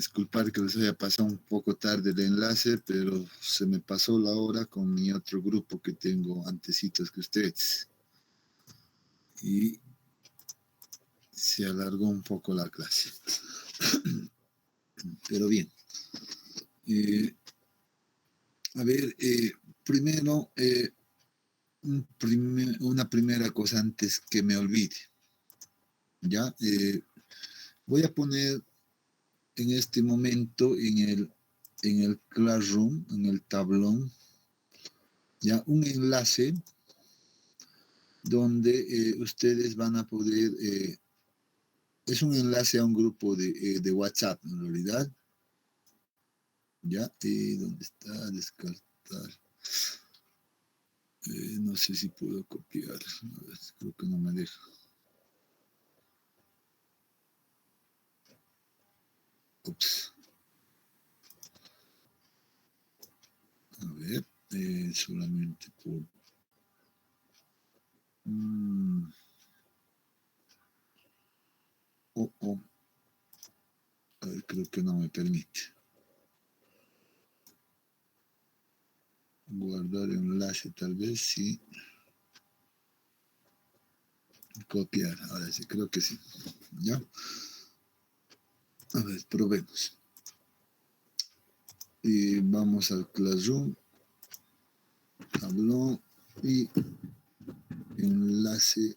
disculpar que les haya pasado un poco tarde el enlace, pero se me pasó la hora con mi otro grupo que tengo antecitos que ustedes. Y se alargó un poco la clase. Pero bien. A ver, primero, una primera cosa antes que me olvide. ¿Ya? Voy a poner en este momento en el Classroom, en el tablón, ya un enlace donde ustedes van a poder, es un enlace a un grupo de WhatsApp en realidad, ya, ¿dónde está? Descartar, no sé si puedo copiar, creo que no me deja. Ups. A ver, solamente por... A ver, creo que no me permite. Guardar enlace, tal vez sí. Copiar, ahora sí, creo que sí. ¿Ya? A ver, probemos. Y vamos al Classroom, tablón y enlace.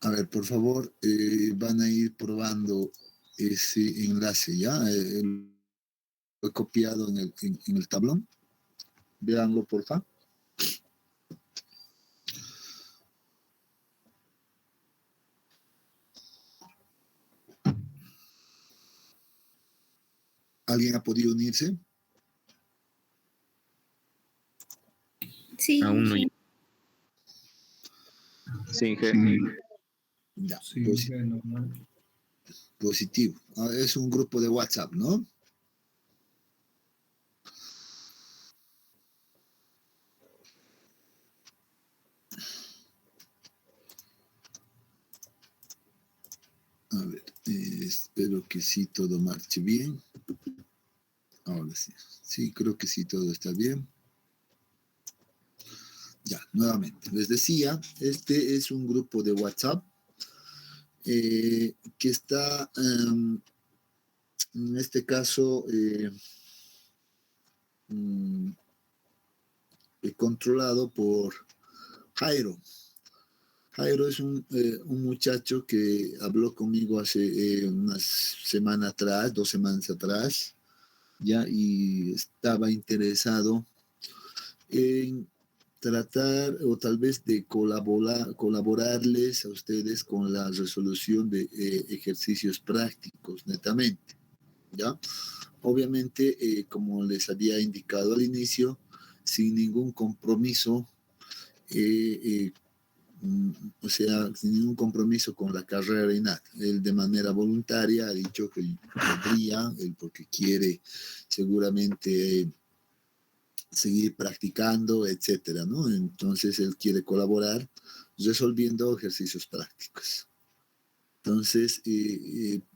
A ver, por favor, van a ir probando ese enlace, ¿ya? Lo he copiado en el tablón. Véanlo, por favor. ¿Alguien ha podido unirse? Sí. Aún no. Sí, Ya, Sí, positivo. Es un grupo de WhatsApp, ¿no? A ver, espero que sí todo marche bien. Ahora sí. Sí, creo que sí todo está bien. Ya, nuevamente. Les decía, este es un grupo de WhatsApp que está, en este caso, controlado por Jairo. Jairo es un muchacho que habló conmigo hace una semana atrás, 2 semanas atrás, ya, y estaba interesado en tratar o tal vez de colaborarles a ustedes con la resolución de ejercicios prácticos, netamente, ¿ya? Obviamente, como les había indicado al inicio, sin ningún compromiso, o sea, sin ningún compromiso con la carrera y nada. Él de manera voluntaria ha dicho que podría, él porque quiere seguramente seguir practicando, etcétera, ¿no? Entonces él quiere colaborar resolviendo ejercicios prácticos. Entonces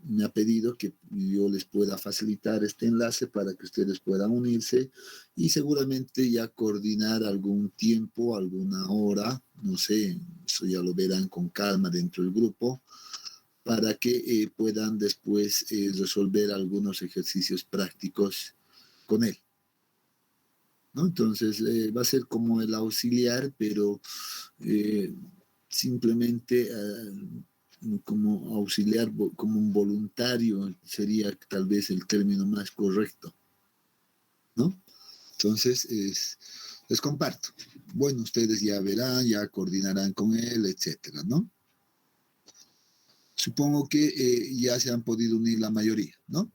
me ha pedido que yo les pueda facilitar este enlace para que ustedes puedan unirse y seguramente ya coordinar algún tiempo, alguna hora, no sé, eso ya lo verán con calma dentro del grupo, para que puedan después resolver algunos ejercicios prácticos con él, ¿no? Entonces va a ser como el auxiliar, pero simplemente como auxiliar, como un voluntario, sería tal vez el término más correcto, ¿no? Entonces les comparto. Bueno, ustedes ya verán, ya coordinarán con él, etcétera, ¿no? Supongo que ya se han podido unir la mayoría, ¿no?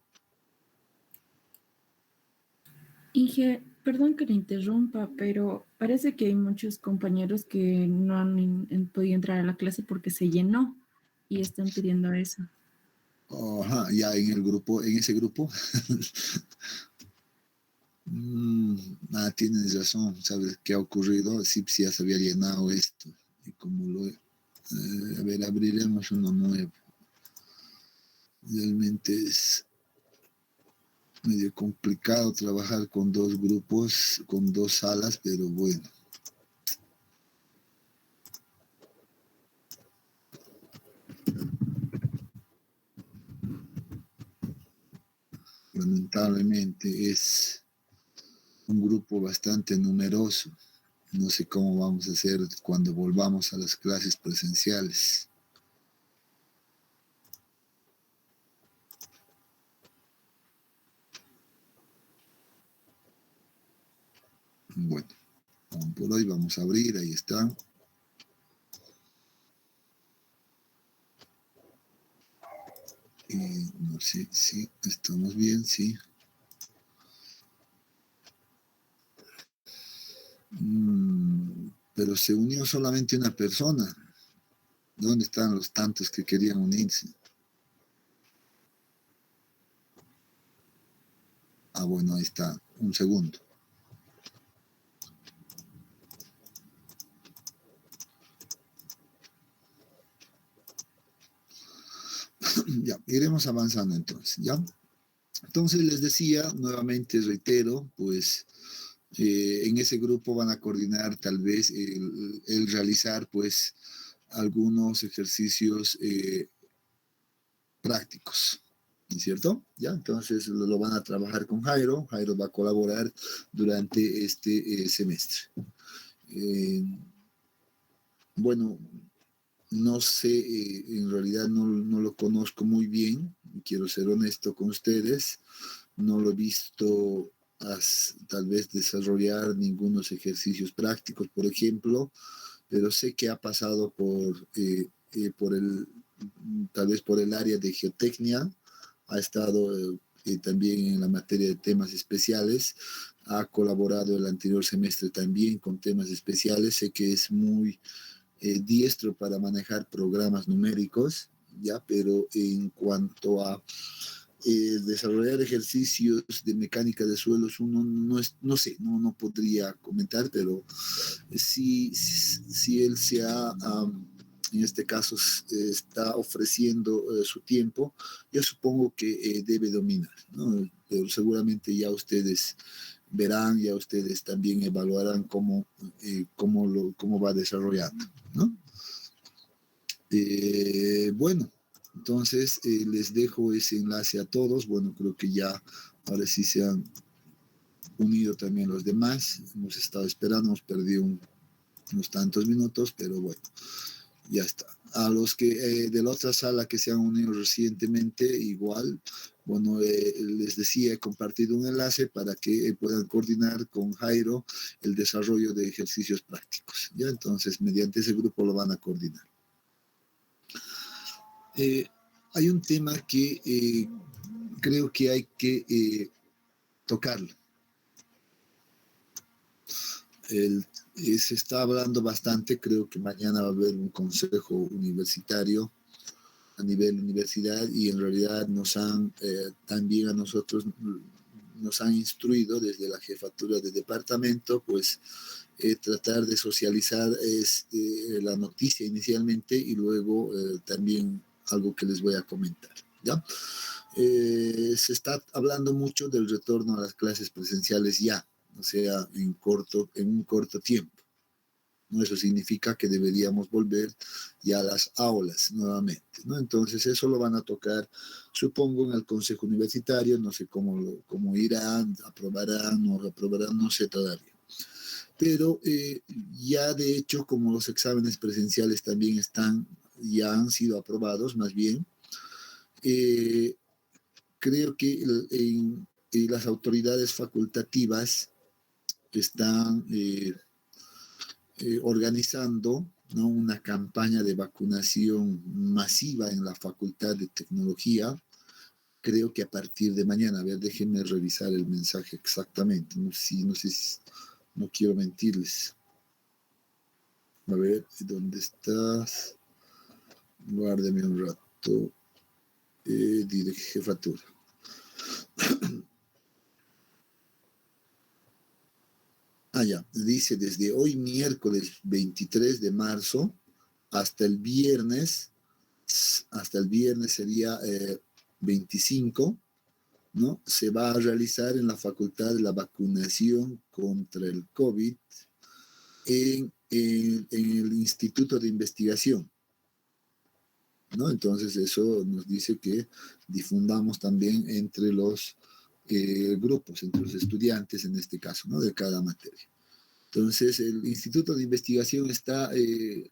Inge, perdón que le interrumpa, pero parece que hay muchos compañeros que no han podido entrar a la clase porque se llenó y están pidiendo eso. Ajá, ya en el grupo, en ese grupo. Tienes razón, ¿sabes qué ha ocurrido? Sí, ya se había llenado esto. Y como a ver, abriremos uno nuevo. Realmente es medio complicado trabajar con dos grupos, con dos salas, pero bueno. Lamentablemente es un grupo bastante numeroso. No sé cómo vamos a hacer cuando volvamos a las clases presenciales. Bueno, por hoy vamos a abrir, ahí está. No sé si estamos bien, sí. Pero se unió solamente una persona. ¿Dónde están los tantos que querían unirse? Bueno, ahí está. Un segundo. Ya, iremos avanzando entonces, ¿ya? Entonces les decía, nuevamente reitero, pues en ese grupo van a coordinar tal vez el realizar pues algunos ejercicios prácticos, ¿no es cierto? ¿Ya? Entonces lo van a trabajar con Jairo, Jairo va a colaborar durante este semestre. Eh, bueno, no sé, en realidad no lo conozco muy bien, quiero ser honesto con ustedes, no lo he visto tal vez desarrollar ningunos ejercicios prácticos, por ejemplo, pero sé que ha pasado tal vez por el área de geotecnia, ha estado también en la materia de temas especiales, ha colaborado el anterior semestre también con temas especiales, sé que es muy diestro para manejar programas numéricos, ya, pero en cuanto a desarrollar ejercicios de mecánica de suelos, uno no sé, no podría comentar, pero si él en este caso, está ofreciendo su tiempo, yo supongo que debe dominar, ¿no? Pero seguramente ya ustedes verán, ya ustedes también evaluarán cómo va desarrollando, ¿no? Bueno, entonces les dejo ese enlace a todos. Bueno, creo que ya ahora sí se han unido también los demás. Hemos estado esperando, hemos perdido unos tantos minutos, pero bueno, ya está. A los que de la otra sala que se han unido recientemente, igual, bueno, les decía, he compartido un enlace para que puedan coordinar con Jairo el desarrollo de ejercicios prácticos. ¿Ya? Entonces, mediante ese grupo lo van a coordinar. Hay un tema que creo que hay que tocarlo. Se está hablando bastante, creo que mañana va a haber un consejo universitario a nivel universidad y en realidad también a nosotros nos han instruido desde la jefatura de departamento, pues tratar de socializar la noticia inicialmente y luego también algo que les voy a comentar, ¿ya? Se está hablando mucho del retorno a las clases presenciales ya, o sea, en un corto tiempo. ¿No? Eso significa que deberíamos volver ya a las aulas nuevamente, ¿no? Entonces eso lo van a tocar, supongo, en el Consejo Universitario, no sé cómo irán, aprobarán, no sé todavía. Pero ya de hecho, como los exámenes presenciales también ya han sido aprobados, más bien, eh, creo que las autoridades facultativas están organizando, ¿no?, una campaña de vacunación masiva en la Facultad de Tecnología. Creo que a partir de mañana, a ver, déjenme revisar el mensaje exactamente. No sé si, no quiero mentirles. A ver, ¿dónde estás? Guárdeme un rato. Jefatura. Ya, dice desde hoy miércoles 23 de marzo hasta el viernes, sería 25, ¿no? Se va a realizar en la Facultad de la vacunación contra el COVID en el Instituto de Investigación, ¿no? Entonces eso nos dice que difundamos también entre los grupos, entre los estudiantes en este caso, ¿no? De cada materia. Entonces, el Instituto de Investigación está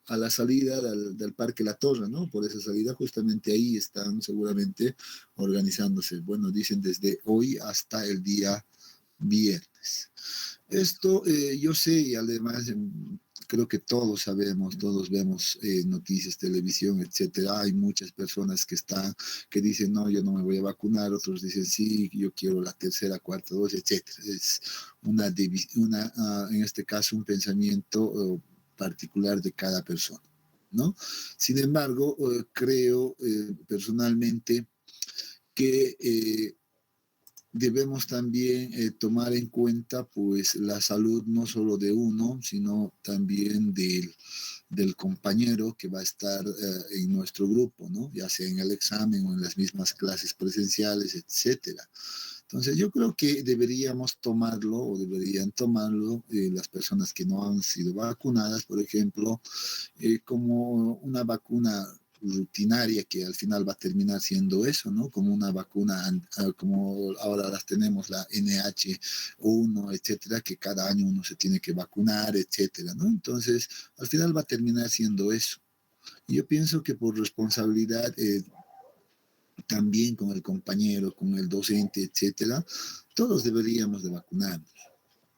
a la salida del Parque La Torre, ¿no? Por esa salida, justamente ahí están seguramente organizándose. Bueno, dicen desde hoy hasta el día viernes. Esto yo sé y además creo que todos sabemos, todos vemos noticias, televisión, etcétera. Hay muchas personas que dicen, no, yo no me voy a vacunar, otros dicen, sí, yo quiero la tercera, cuarta dosis, etcétera. Es en este caso, un pensamiento particular de cada persona, ¿no? Sin embargo, creo personalmente que debemos también tomar en cuenta pues la salud no solo de uno, sino también del compañero que va a estar en nuestro grupo, ¿no? Ya sea en el examen o en las mismas clases presenciales, etcétera. Entonces yo creo que deberíamos tomarlo o deberían tomarlo las personas que no han sido vacunadas, por ejemplo, como una vacuna rutinaria que al final va a terminar siendo eso, ¿no? Como una vacuna, como ahora las tenemos, la NH1, etcétera, que cada año uno se tiene que vacunar, etcétera, ¿no? Entonces, al final va a terminar siendo eso. Y yo pienso que por responsabilidad, también con el compañero, con el docente, etcétera, todos deberíamos de vacunarnos,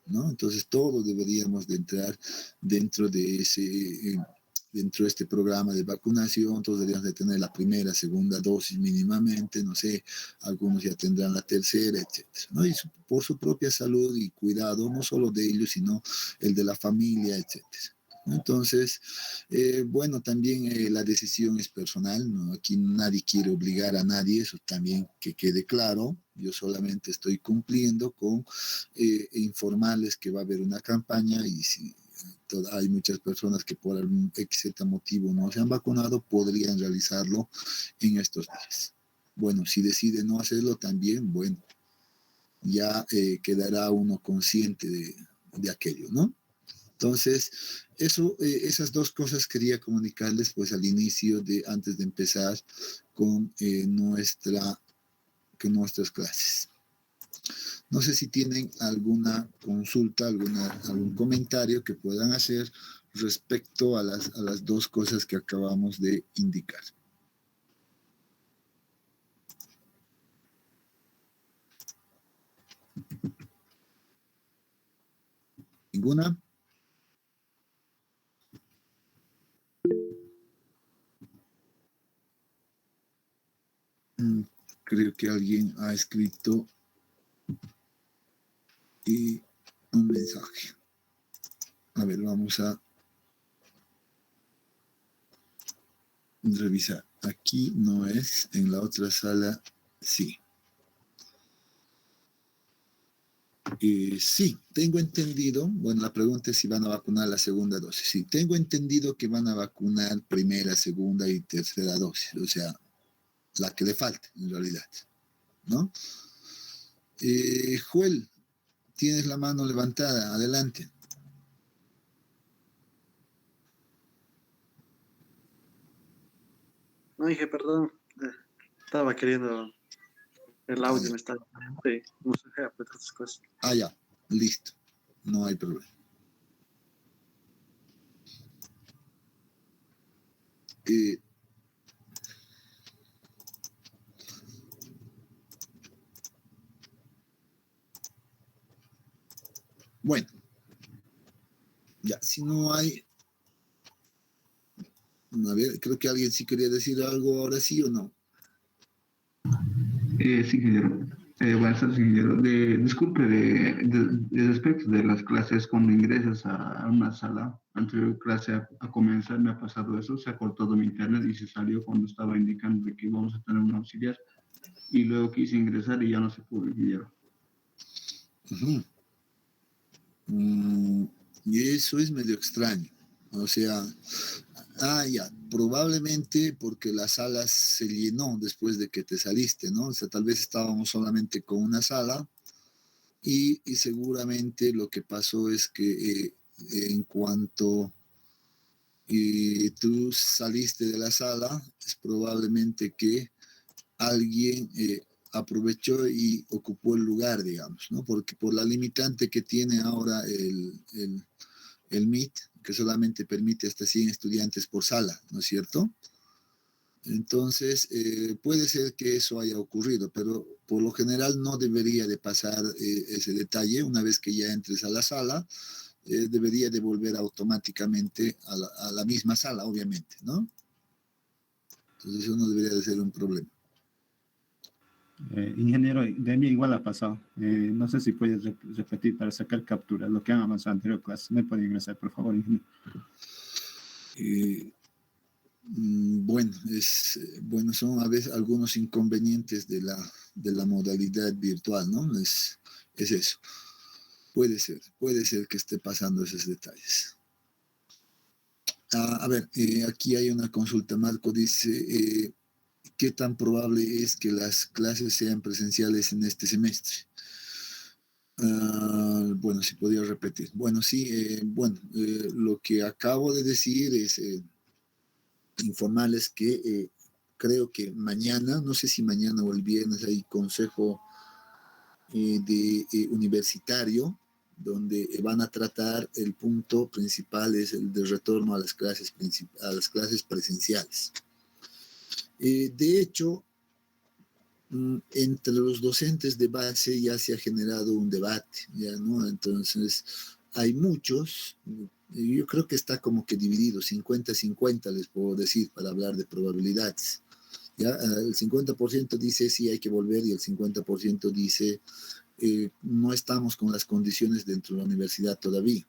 ¿no? Entonces todos deberíamos de entrar dentro de dentro de este programa de vacunación, todos deberíamos de tener la primera, segunda dosis mínimamente, no sé, algunos ya tendrán la tercera, etcétera, ¿no? Y por su propia salud y cuidado, no solo de ellos, sino el de la familia, etcétera. Entonces, bueno, también la decisión es personal, ¿no? Aquí nadie quiere obligar a nadie, eso también que quede claro. Yo solamente estoy cumpliendo con informarles que va a haber una campaña y si hay muchas personas que por algún etcétera motivo no se han vacunado, podrían realizarlo en estos días. Bueno, si decide no hacerlo también, bueno, ya quedará uno consciente de aquello, ¿no? Entonces, esas dos cosas quería comunicarles pues al inicio antes de empezar con, con nuestras clases. No sé si tienen alguna consulta, algún comentario que puedan hacer respecto a las dos cosas que acabamos de indicar. ¿Ninguna? Creo que alguien ha escrito un mensaje. A ver, vamos a revisar. Aquí no es, en la otra sala sí. Sí, tengo entendido, bueno, la pregunta es si van a vacunar la segunda dosis. Sí, tengo entendido que van a vacunar primera, segunda y tercera dosis, o sea, la que le falte en realidad, ¿no? Joel, tienes la mano levantada, adelante. No dije, perdón, estaba queriendo, el audio me estaba, sí, no sé, pues, otras cosas. Ya, listo, no hay problema. Bueno, ya, si no hay, a ver, creo que alguien sí quería decir algo ahora sí o no. Sí, ingeniero. Buenas tardes, ingeniero. Disculpe, respecto de las clases, cuando ingresas a una sala, anterior clase a comenzar, me ha pasado eso, se ha cortado mi internet y se salió cuando estaba indicando que íbamos a tener un auxiliar. Y luego quise ingresar y ya no se pudo, ingeniero. Uh-huh. Mm, y eso es medio extraño. O sea, ya, probablemente porque la sala se llenó después de que te saliste, ¿no? O sea, tal vez estábamos solamente con una sala y seguramente lo que pasó es que en cuanto tú saliste de la sala, es probablemente que alguien aprovechó y ocupó el lugar, digamos, ¿no? Porque por la limitante que tiene ahora el Meet, que solamente permite hasta 100 estudiantes por sala, ¿no es cierto? Entonces, puede ser que eso haya ocurrido, pero por lo general no debería de pasar ese detalle. Una vez que ya entres a la sala, debería de volver automáticamente a la misma sala, obviamente, ¿no? Entonces eso no debería de ser un problema. Ingeniero, de mí igual ha pasado. No sé si puedes repetir para sacar captura lo que han avanzado en anterior clase. ¿Me puede ingresar, por favor, ingeniero? Bueno, bueno, son a veces algunos inconvenientes de la modalidad virtual, ¿no? Es eso. Puede ser que esté pasando esos detalles. A ver, aquí hay una consulta. Marco dice, ¿qué tan probable es que las clases sean presenciales en este semestre? Bueno, si podría repetir. Bueno, sí, lo que acabo de decir es informarles que creo que mañana, no sé si mañana o el viernes, hay consejo universitario donde van a tratar el punto principal, es el de retorno a a las clases presenciales. De hecho, entre los docentes de base ya se ha generado un debate, ¿ya no? Entonces, hay muchos, yo creo que está como que dividido, 50-50 les puedo decir, para hablar de probabilidades. ¿Ya? El 50% dice sí hay que volver y el 50% dice no estamos con las condiciones dentro de la universidad todavía,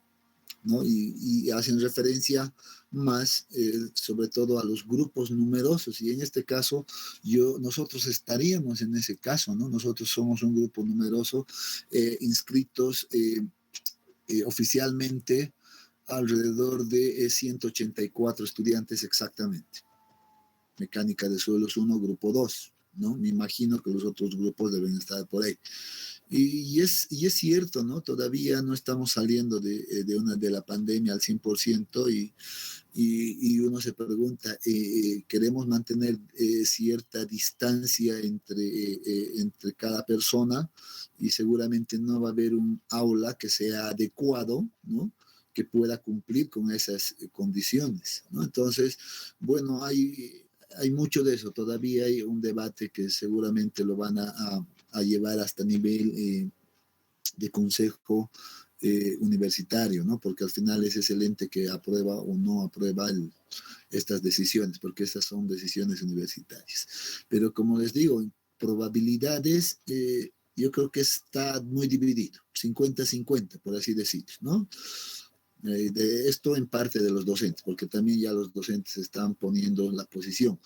¿no? Y hacen referencia más, sobre todo a los grupos numerosos, y en este caso, nosotros estaríamos en ese caso, ¿no? Nosotros somos un grupo numeroso, inscritos oficialmente alrededor de 184 estudiantes exactamente. Mecánica de suelos 1, grupo 2, ¿no? Me imagino que los otros grupos deben estar por ahí. Y es cierto, ¿no? Todavía no estamos saliendo de la pandemia al 100% y uno se pregunta, ¿queremos mantener cierta distancia entre cada persona? Y seguramente no va a haber un aula que sea adecuado, ¿no? Que pueda cumplir con esas condiciones, ¿no? Entonces, bueno, hay mucho de eso. Todavía hay un debate que seguramente lo van a llevar hasta nivel de consejo universitario, ¿no? Porque al final ese es el ente que aprueba o no aprueba estas decisiones, porque estas son decisiones universitarias. Pero como les digo, en probabilidades, yo creo que está muy dividido, 50-50, por así decirlo, ¿no? De esto en parte de los docentes, porque también ya los docentes están poniendo la posición.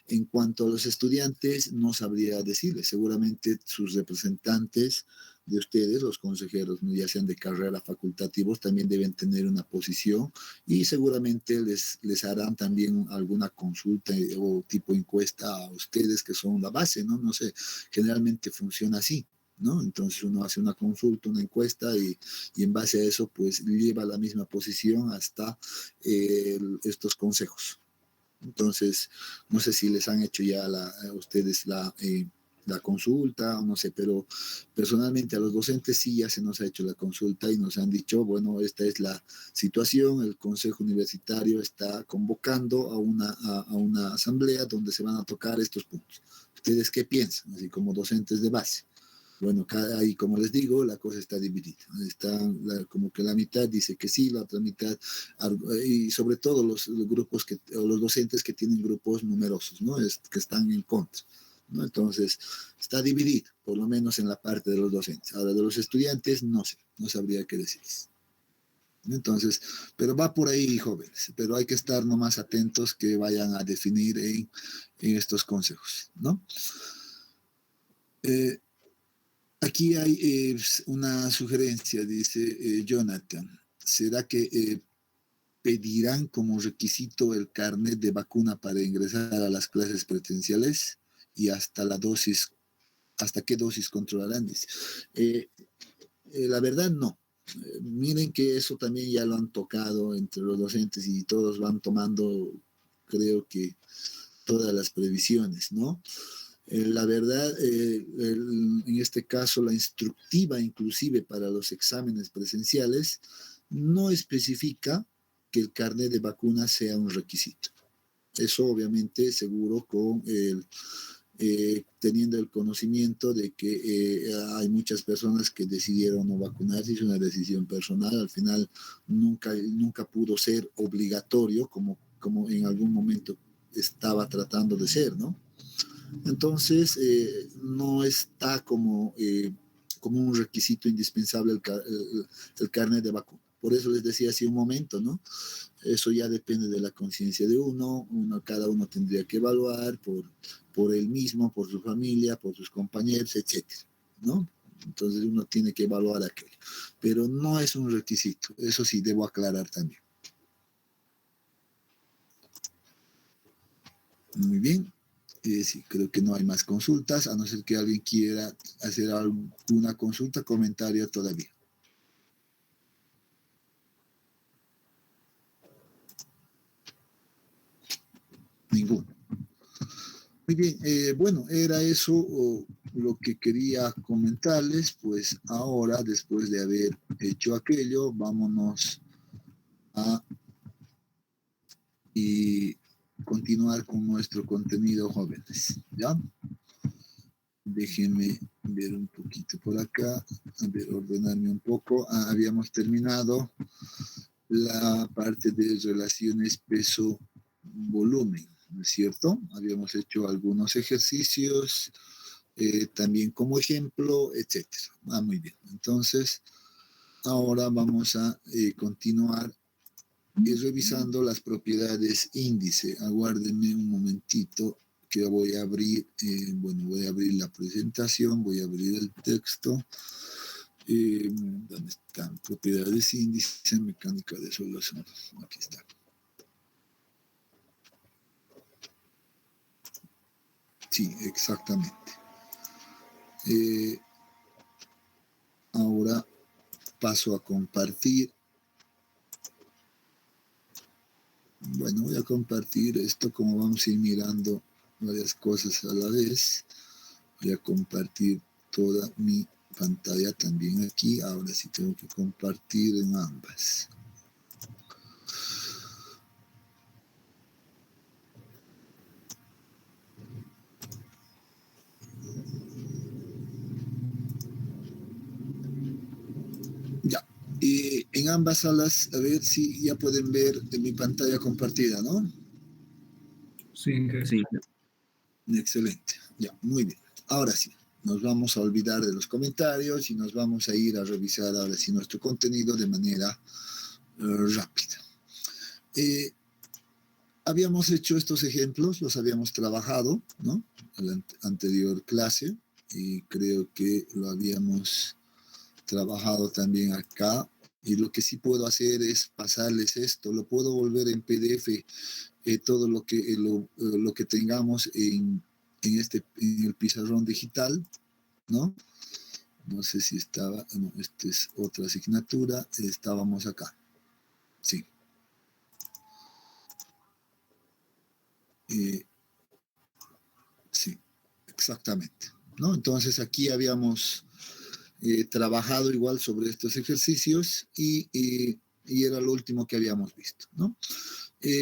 En cuanto a los estudiantes, no sabría decirles, seguramente sus representantes de ustedes, los consejeros, ya sean de carrera, facultativos, también deben tener una posición y seguramente les harán también alguna consulta o tipo encuesta a ustedes que son la base, ¿no? No sé, generalmente funciona así, ¿no? Entonces uno hace una consulta, una encuesta y en base a eso pues lleva la misma posición hasta estos consejos. Entonces, no sé si les han hecho ya a ustedes la consulta o no sé, pero personalmente a los docentes sí ya se nos ha hecho la consulta y nos han dicho, bueno, esta es la situación, el Consejo Universitario está convocando a una asamblea donde se van a tocar estos puntos. ¿Ustedes qué piensan? Así como docentes de base. Bueno, ahí, como les digo, la cosa está dividida. Como que la mitad dice que sí, la otra mitad, y sobre todo los grupos o los docentes que tienen grupos numerosos, ¿no? Que están en contra, ¿no? Entonces, está dividido, por lo menos en la parte de los docentes. Ahora, de los estudiantes, no sé, no sabría qué decirles. Entonces, pero va por ahí, jóvenes, pero hay que estar nomás atentos que vayan a definir en estos consejos, ¿no? Aquí hay una sugerencia, dice Jonathan. ¿Será que pedirán como requisito el carnet de vacuna para ingresar a las clases presenciales? Y hasta qué dosis controlarán, dice. La verdad, no. Miren que eso también ya lo han tocado entre los docentes y todos van tomando, creo que, todas las previsiones, ¿no? La verdad, en este caso, la instructiva inclusive para los exámenes presenciales no especifica que el carnet de vacuna sea un requisito. Eso obviamente seguro con teniendo el conocimiento de que hay muchas personas que decidieron no vacunarse, es una decisión personal, al final nunca pudo ser obligatorio como en algún momento estaba tratando de ser, ¿no? Entonces, no está como un requisito indispensable el carnet de vacuna. Por eso les decía hace un momento, ¿no? Eso ya depende de la conciencia de cada uno tendría que evaluar por él mismo, por su familia, por sus compañeros, etcétera, ¿no? Entonces uno tiene que evaluar aquello. Pero no es un requisito, eso sí debo aclarar también. Muy bien. Sí, creo que no hay más consultas, a no ser que alguien quiera hacer alguna consulta, comentario todavía. Ninguno. Muy bien, bueno, era eso lo que quería comentarles, pues ahora, después de haber hecho aquello, vámonos a continuar con nuestro contenido, jóvenes, ¿ya? Déjenme ver un poquito por acá, a ver, ordenarme un poco. Habíamos terminado la parte de relaciones peso-volumen, ¿no es cierto? Habíamos hecho algunos ejercicios, también como ejemplo, etcétera. Muy bien. Entonces, ahora vamos a continuar revisando las propiedades índice. Aguárdenme un momentito que voy a abrir, voy a abrir la presentación, voy a abrir el texto. ¿Dónde están? Propiedades índice, mecánica de solución. Aquí está. Sí, exactamente. Ahora paso a compartir. Bueno, voy a compartir esto como vamos a ir mirando varias cosas a la vez. Voy a compartir toda mi pantalla también aquí. Ahora sí tengo que compartir en ambas. Ya. En ambas salas, a ver si ya pueden ver mi pantalla compartida, ¿no? Sí, sí. Excelente. Ya, muy bien. Ahora sí, nos vamos a olvidar de los comentarios y nos vamos a ir a revisar ahora sí nuestro contenido de manera rápida. Habíamos hecho estos ejemplos, los habíamos trabajado, ¿no? En la anterior clase y creo que lo habíamos trabajado también acá. Y lo que sí puedo hacer es pasarles esto, lo puedo volver en PDF, todo lo que tengamos en el pizarrón digital, ¿no? No sé si estaba, no, esta es otra asignatura, estábamos acá, sí. Sí, exactamente, ¿no? Entonces aquí habíamos trabajado igual sobre estos ejercicios y era lo último que habíamos visto, ¿no?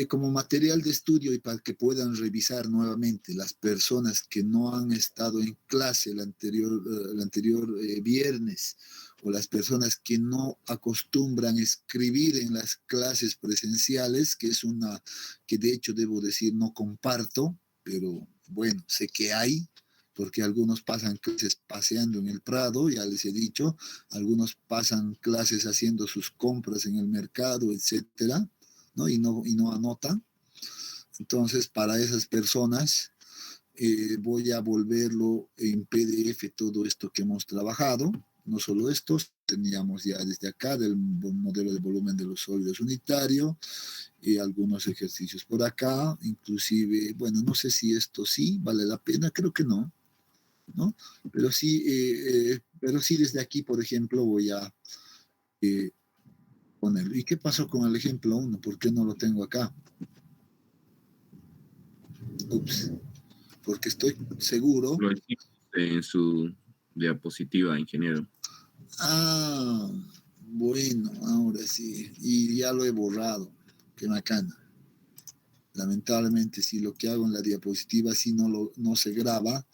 Como material de estudio y para que puedan revisar nuevamente las personas que no han estado en clase el anterior viernes o las personas que no acostumbran escribir en las clases presenciales, que es una que de hecho debo decir no comparto, pero bueno, sé que hay, porque algunos pasan clases paseando en el Prado, ya les he dicho, algunos pasan clases haciendo sus compras en el mercado, etcétera, ¿no? Y no anotan. Entonces, para esas personas, voy a volverlo en PDF todo esto que hemos trabajado. No solo estos, teníamos ya desde acá del modelo de volumen de los sólidos unitario y algunos ejercicios por acá, inclusive, bueno, no sé si esto sí vale la pena, creo que no, ¿no? Pero sí desde aquí, por ejemplo, voy a ponerlo. ¿Y qué pasó con el ejemplo 1? ¿Por qué no lo tengo acá? Ups, porque estoy seguro. Lo hicimos en su diapositiva, ingeniero. Ah, bueno, ahora sí. Y ya lo he borrado. Qué macana. Lamentablemente, si lo que hago en la diapositiva sí no se graba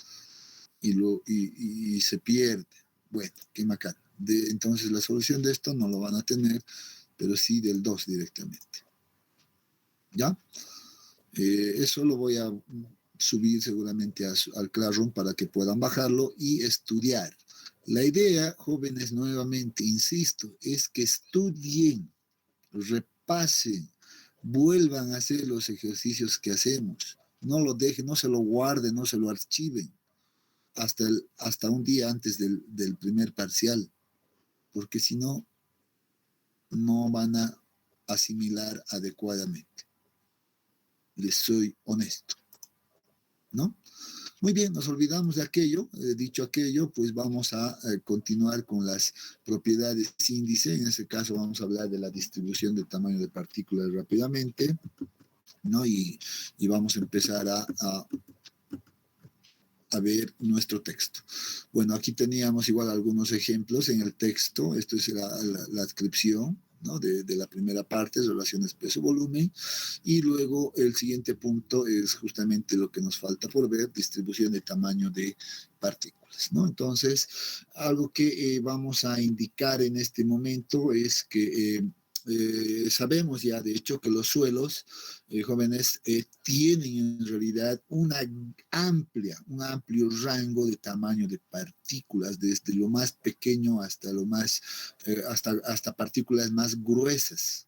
y se pierde. Bueno, qué macana. Entonces, la solución de esto no lo van a tener, pero sí del 2 directamente. ¿Ya? Eso lo voy a subir seguramente al Classroom para que puedan bajarlo y estudiar. La idea, jóvenes, nuevamente, insisto, es que estudien, repasen, vuelvan a hacer los ejercicios que hacemos. No lo dejen, no se lo guarden, no se lo archiven hasta un día antes del primer parcial, porque si no, no van a asimilar adecuadamente. Les soy honesto, ¿no? Muy bien, nos olvidamos de aquello. Dicho aquello, pues vamos a continuar con las propiedades índice. En este caso vamos a hablar de la distribución del tamaño de partículas rápidamente, ¿no? Y vamos a empezar a ver nuestro texto. Bueno, aquí teníamos igual algunos ejemplos en el texto. Esto es la descripción, ¿no? de la primera parte, relaciones peso-volumen, y luego el siguiente punto es justamente lo que nos falta por ver, distribución de tamaño de partículas, ¿no? Entonces, algo que vamos a indicar en este momento es que sabemos ya, de hecho, que los suelos, jóvenes, tienen en realidad un amplio rango de tamaño de partículas, desde lo más pequeño hasta lo más, hasta partículas más gruesas,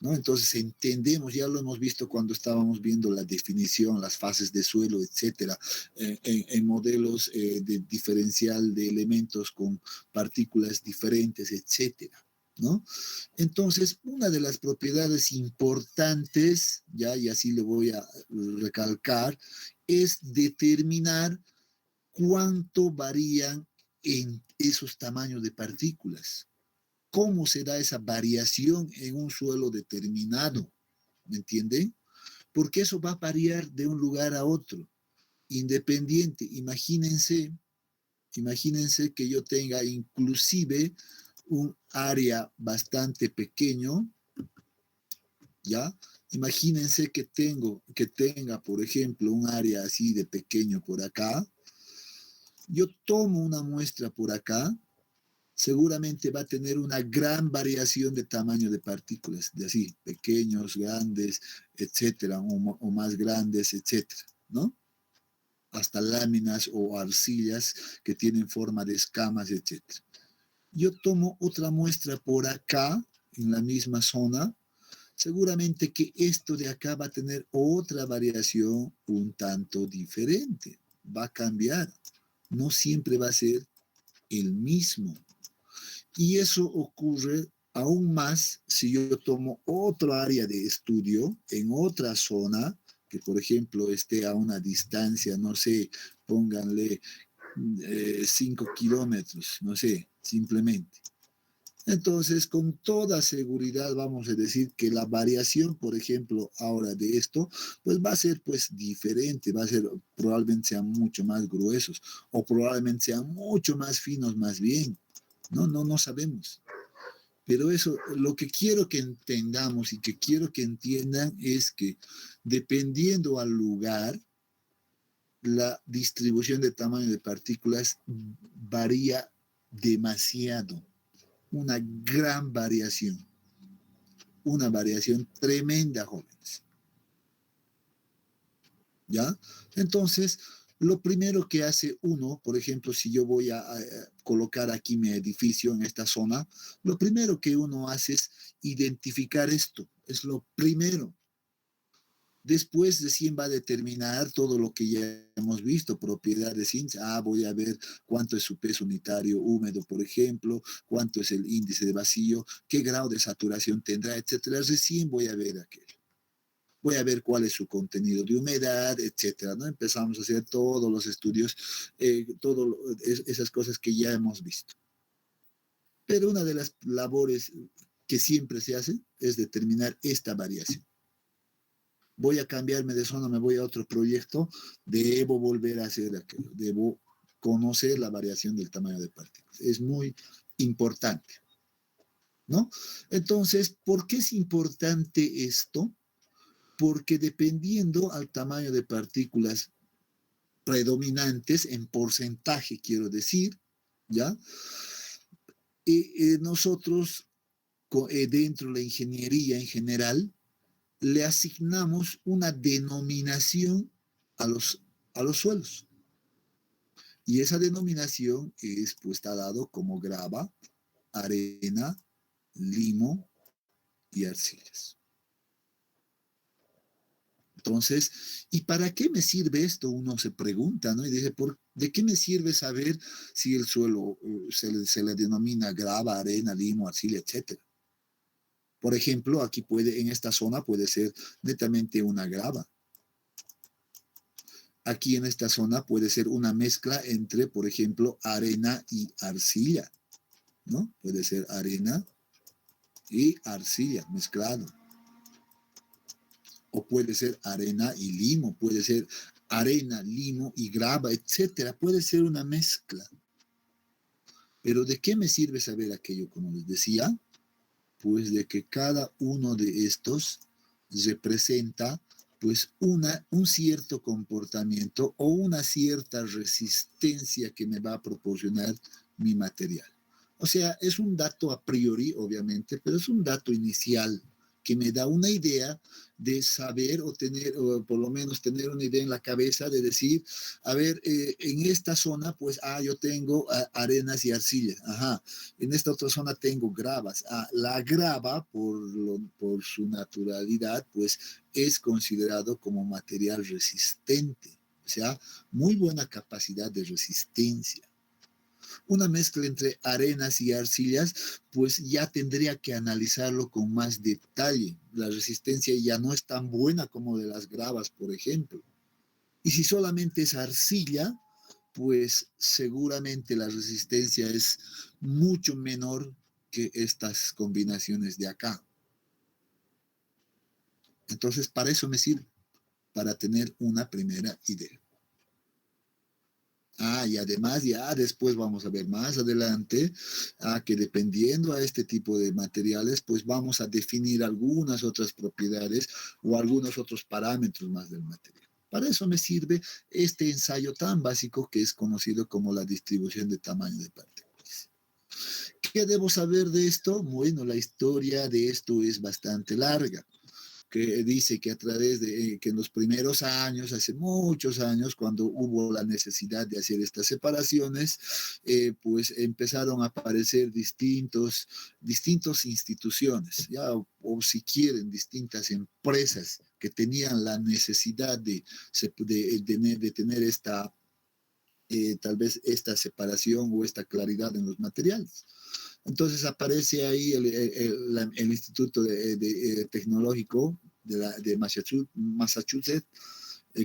¿no? Entonces entendemos, ya lo hemos visto cuando estábamos viendo la definición, las fases de suelo, etcétera, en modelos de diferencial de elementos con partículas diferentes, etcétera, ¿no? Entonces, una de las propiedades importantes, ya, y así le voy a recalcar, es determinar cuánto varían en esos tamaños de partículas. ¿Cómo será esa variación en un suelo determinado? ¿Me entienden? Porque eso va a variar de un lugar a otro, independiente. Imagínense que yo tenga inclusive un área bastante pequeño, ¿ya? Imagínense que tenga, por ejemplo, un área así de pequeño por acá. Yo tomo una muestra por acá, seguramente va a tener una gran variación de tamaño de partículas, de así, pequeños, grandes, etcétera, o más grandes, etcétera, ¿no? Hasta láminas o arcillas que tienen forma de escamas, etcétera. Yo tomo otra muestra por acá, en la misma zona, seguramente que esto de acá va a tener otra variación un tanto diferente, va a cambiar, no siempre va a ser el mismo. Y eso ocurre aún más si yo tomo otra área de estudio en otra zona, que por ejemplo esté a una distancia, no sé, pónganle 5 kilómetros, no sé, simplemente. Entonces, con toda seguridad vamos a decir que la variación, por ejemplo, ahora de esto, pues va a ser pues diferente, va a ser, probablemente sean mucho más gruesos o probablemente sean mucho más finos más bien. No sabemos. Pero eso, lo que quiero que entendamos y que quiero que entiendan es que dependiendo al lugar, la distribución de tamaño de partículas varía demasiado. Una gran variación. Una variación tremenda, jóvenes. ¿Ya? Entonces, lo primero que hace uno, por ejemplo, si yo voy a colocar aquí mi edificio en esta zona, lo primero que uno hace es identificar esto. Es lo primero. Después recién va a determinar todo lo que ya hemos visto, propiedades índices. Voy a ver cuánto es su peso unitario húmedo, por ejemplo, cuánto es el índice de vacío, qué grado de saturación tendrá, etcétera. Recién voy a ver aquello. Voy a ver cuál es su contenido de humedad, etcétera, ¿no? Empezamos a hacer todos los estudios, esas cosas que ya hemos visto. Pero una de las labores que siempre se hace es determinar esta variación. Voy a cambiarme de zona, me voy a otro proyecto, debo volver a hacer aquello, debo conocer la variación del tamaño de partículas. Es muy importante, ¿no? Entonces, ¿por qué es importante esto? Porque dependiendo al tamaño de partículas predominantes, en porcentaje quiero decir, ¿ya? Nosotros, dentro de la ingeniería en general, le asignamos una denominación a los suelos. Y esa denominación está dado como grava, arena, limo y arcillas. Entonces, ¿y para qué me sirve esto? Uno se pregunta, ¿no? Y dice, ¿de qué me sirve saber si el suelo se le denomina grava, arena, limo, arcilla, etcétera? Por ejemplo, aquí en esta zona puede ser netamente una grava. Aquí en esta zona puede ser una mezcla entre, por ejemplo, arena y arcilla, ¿no? Puede ser arena y arcilla mezclado. O puede ser arena y limo, puede ser arena, limo y grava, etcétera. Puede ser una mezcla. Pero ¿de qué me sirve saber aquello, como les decía? Pues de que cada uno de estos representa pues un cierto comportamiento o una cierta resistencia que me va a proporcionar mi material. O sea, es un dato a priori, obviamente, pero es un dato inicial que me da una idea de saber o por lo menos tener una idea en la cabeza de decir, a ver, en esta zona, pues, yo tengo arenas y arcillas. Ajá. En esta otra zona tengo gravas. La grava, por su naturalidad, pues, es considerado como material resistente. O sea, muy buena capacidad de resistencia. Una mezcla entre arenas y arcillas, pues ya tendría que analizarlo con más detalle. La resistencia ya no es tan buena como de las gravas, por ejemplo. Y si solamente es arcilla, pues seguramente la resistencia es mucho menor que estas combinaciones de acá. Entonces, para eso me sirve, para tener una primera idea. Y además ya después vamos a ver más adelante que dependiendo a este tipo de materiales, pues vamos a definir algunas otras propiedades o algunos otros parámetros más del material. Para eso me sirve este ensayo tan básico que es conocido como la distribución de tamaño de partículas. ¿Qué debo saber de esto? Bueno, la historia de esto es bastante larga, que dice que a través de que en los primeros años, hace muchos años, cuando hubo la necesidad de hacer estas separaciones, pues empezaron a aparecer distintas instituciones, ya, o si quieren, distintas empresas que tenían la necesidad de tener esta, tal vez esta separación o esta claridad en los materiales. Entonces aparece ahí el Instituto Tecnológico de Massachusetts,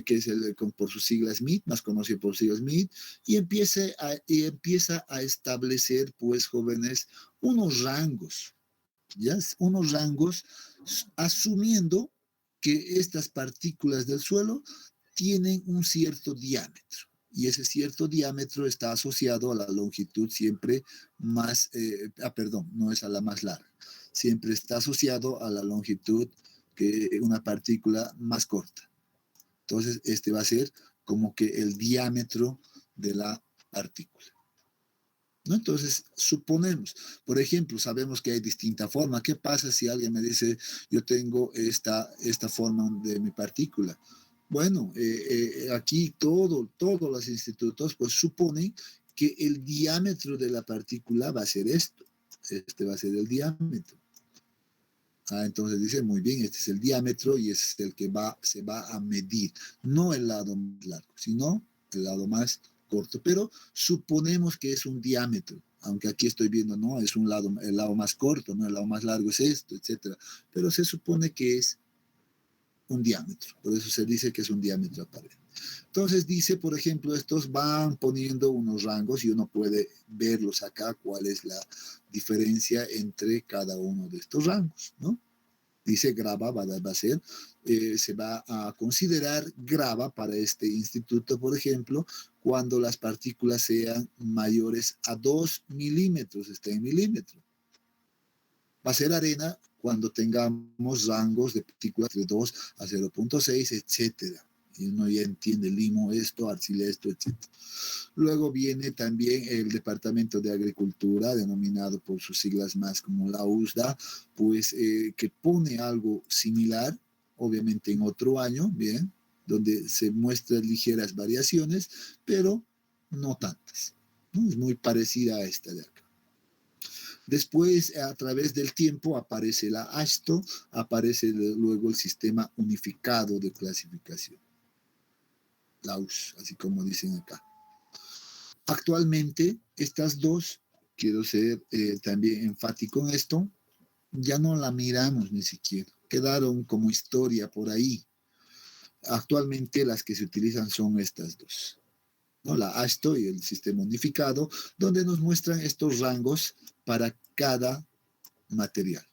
que es por sus siglas SMIT, más conocido por sus siglas SMIT, y empieza a establecer, pues, jóvenes, unos rangos, ¿ya? Unos rangos asumiendo que estas partículas del suelo tienen un cierto diámetro. Y ese cierto diámetro está asociado a la longitud siempre más, no es a la más larga, siempre está asociado a la longitud que una partícula más corta. Entonces, este va a ser como que el diámetro de la partícula, ¿no? Entonces, suponemos, por ejemplo, sabemos que hay distinta forma. ¿Qué pasa si alguien me dice, yo tengo esta forma de mi partícula? Bueno, aquí todos los institutos pues suponen que el diámetro de la partícula va a ser esto. Este va a ser el diámetro. Entonces dice, muy bien, este es el diámetro y este es el que se va a medir. No el lado más largo, sino el lado más corto. Pero suponemos que es un diámetro. Aunque aquí estoy viendo, no, es el lado más corto, no, el lado más largo es esto, etcétera. Pero se supone que es un diámetro. Por eso se dice que es un diámetro aparente. Entonces dice, por ejemplo, estos van poniendo unos rangos y uno puede verlos acá, cuál es la diferencia entre cada uno de estos rangos, ¿no? Dice grava, va a ser, se va a considerar grava para este instituto, por ejemplo, cuando las partículas sean mayores a 2 milímetros, está en milímetro. Va a ser arena cuando tengamos rangos de partículas de 2 a 0.6, etcétera. Y uno ya entiende limo esto, arcilla esto, etc. Luego viene también el Departamento de Agricultura, denominado por sus siglas más como la USDA, pues que pone algo similar, obviamente en otro año, bien, donde se muestran ligeras variaciones, pero no tantas, ¿no? Es muy parecida a esta de acá. Después, a través del tiempo, aparece la ASTO, aparece luego el Sistema Unificado de Clasificación. LAUS, así como dicen acá. Actualmente, estas dos, quiero ser también enfático en esto, ya no la miramos ni siquiera, quedaron como historia por ahí. Actualmente las que se utilizan son estas dos, ¿no? La ASTO y el Sistema Unificado, donde nos muestran estos rangos para cada material,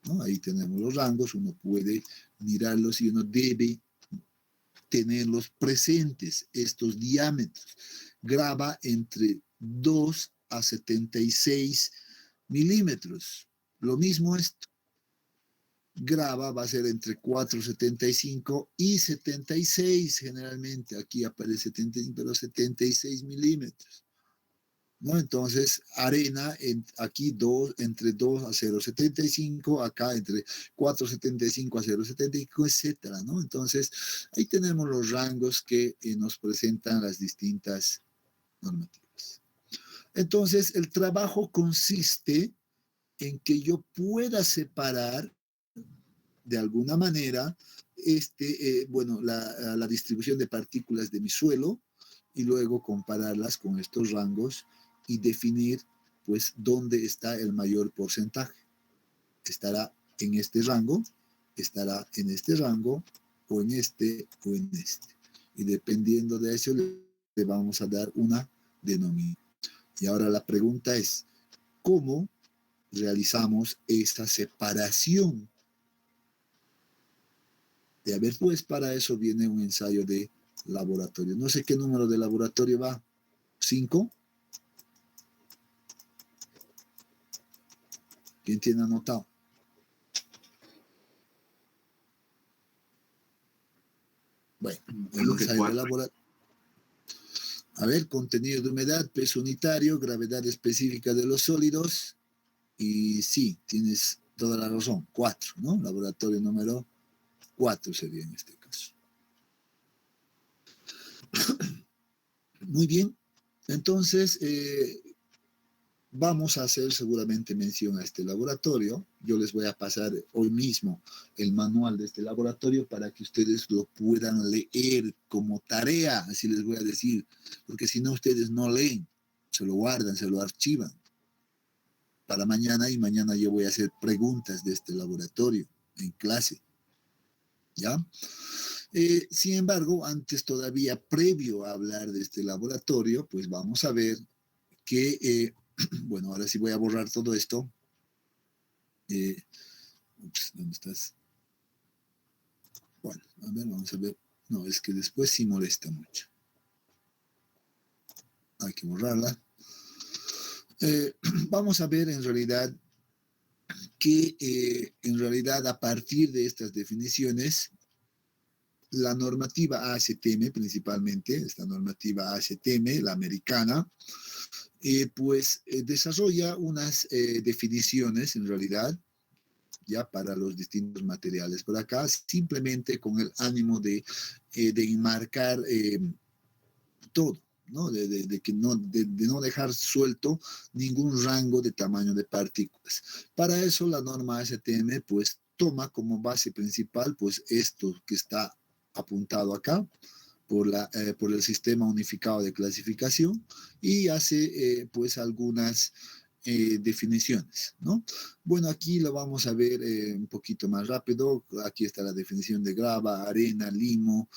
¿no? Ahí tenemos los rangos, uno puede mirarlos y uno debe tenerlos presentes, estos diámetros. Grava entre 2 a 76 milímetros. Lo mismo esto. Grava va a ser entre 4,75 y 76 generalmente. Aquí aparece 75, pero 76 milímetros, ¿no? Entonces, arena aquí entre 2 a 0,75, acá entre 4,75 a 0,75, etcétera, ¿no? Entonces, ahí tenemos los rangos que nos presentan las distintas normativas. Entonces, el trabajo consiste en que yo pueda separar de alguna manera la distribución de partículas de mi suelo y luego compararlas con estos rangos y definir pues dónde está el mayor porcentaje. Estará en este rango, estará en este rango o en este o en este. Y dependiendo de eso le vamos a dar una denominación. Y ahora la pregunta es, ¿cómo realizamos esta separación? Y a ver, pues para eso viene un ensayo de laboratorio. No sé qué número de laboratorio va. ¿5? ¿Quién tiene anotado? Bueno, el ensayo de laboratorio. A ver, contenido de humedad, peso unitario, gravedad específica de los sólidos. Y sí, tienes toda la razón. 4, ¿no? Laboratorio número 4 sería en este caso. Muy bien. Entonces, vamos a hacer seguramente mención a este laboratorio. Yo les voy a pasar hoy mismo el manual de este laboratorio para que ustedes lo puedan leer como tarea, así les voy a decir, porque si no ustedes no leen, se lo guardan, se lo archivan para mañana y mañana yo voy a hacer preguntas de este laboratorio en clase. ¿Ya? Sin embargo, antes todavía, previo a hablar de este laboratorio, pues vamos a ver que, bueno, ahora sí voy a borrar todo esto. ¿Dónde estás? Bueno, a ver, vamos a ver. No, es que después sí molesta mucho. Hay que borrarla. Vamos a ver en realidad que en realidad a partir de estas definiciones, la normativa ASTM principalmente, esta normativa ASTM, la americana, desarrolla unas definiciones en realidad ya para los distintos materiales. Por acá simplemente con el ánimo de enmarcar todo, ¿no? De no dejar suelto ningún rango de tamaño de partículas. Para eso la norma ASTM pues toma como base principal pues esto que está apuntado acá por el sistema unificado de clasificación y hace pues algunas definiciones, ¿no? Bueno, aquí lo vamos a ver un poquito más rápido. Aquí está la definición de grava, arena, limo,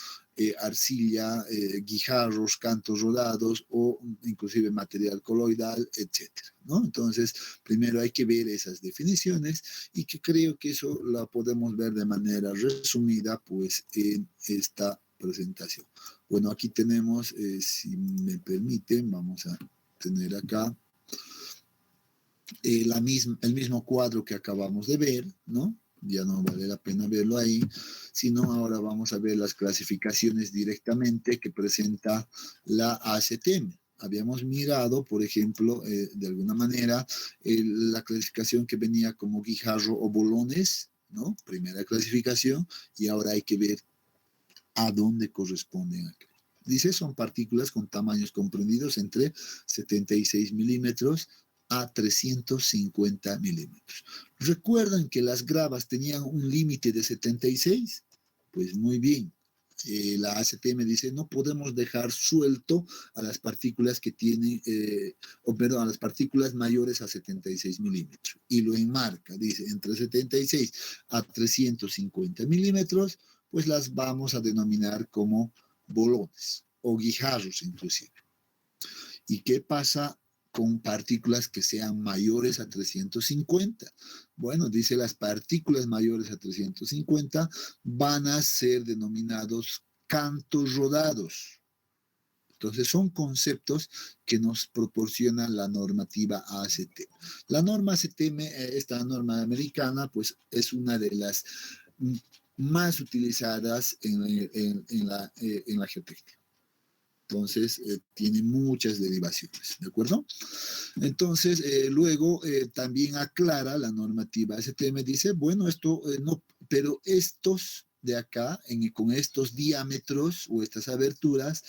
arcilla, guijarros, cantos rodados o inclusive material coloidal, etcétera, ¿no? Entonces, primero hay que ver esas definiciones y que creo que eso la podemos ver de manera resumida, pues, en esta presentación. Bueno, aquí tenemos, si me permiten, vamos a tener acá el mismo cuadro que acabamos de ver, ¿no? Ya no vale la pena verlo ahí, sino ahora vamos a ver las clasificaciones directamente que presenta la ACTM. Habíamos mirado, por ejemplo, de alguna manera, la clasificación que venía como guijarro o bolones, ¿no? Primera clasificación, y ahora hay que ver a dónde corresponden acá. Dice, son partículas con tamaños comprendidos entre 76 milímetros a 350 milímetros. ¿Recuerdan que las gravas tenían un límite de 76? Pues muy bien. La ACTM dice, no podemos dejar suelto a las partículas que tienen, a las partículas mayores a 76 milímetros. Y lo enmarca, dice, entre 76 a 350 milímetros, pues las vamos a denominar como bolones o guijarros inclusive. ¿Y qué pasa con partículas que sean mayores a 350? Bueno, dice las partículas mayores a 350 van a ser denominados cantos rodados. Entonces son conceptos que nos proporciona la normativa ACTM. La norma ACTM, esta norma americana, pues es una de las más utilizadas en la geotécnica. Entonces, tiene muchas derivaciones, ¿de acuerdo? Entonces, luego también aclara la normativa ACTM, dice, bueno, esto no, pero estos de acá, con estos diámetros o estas aberturas,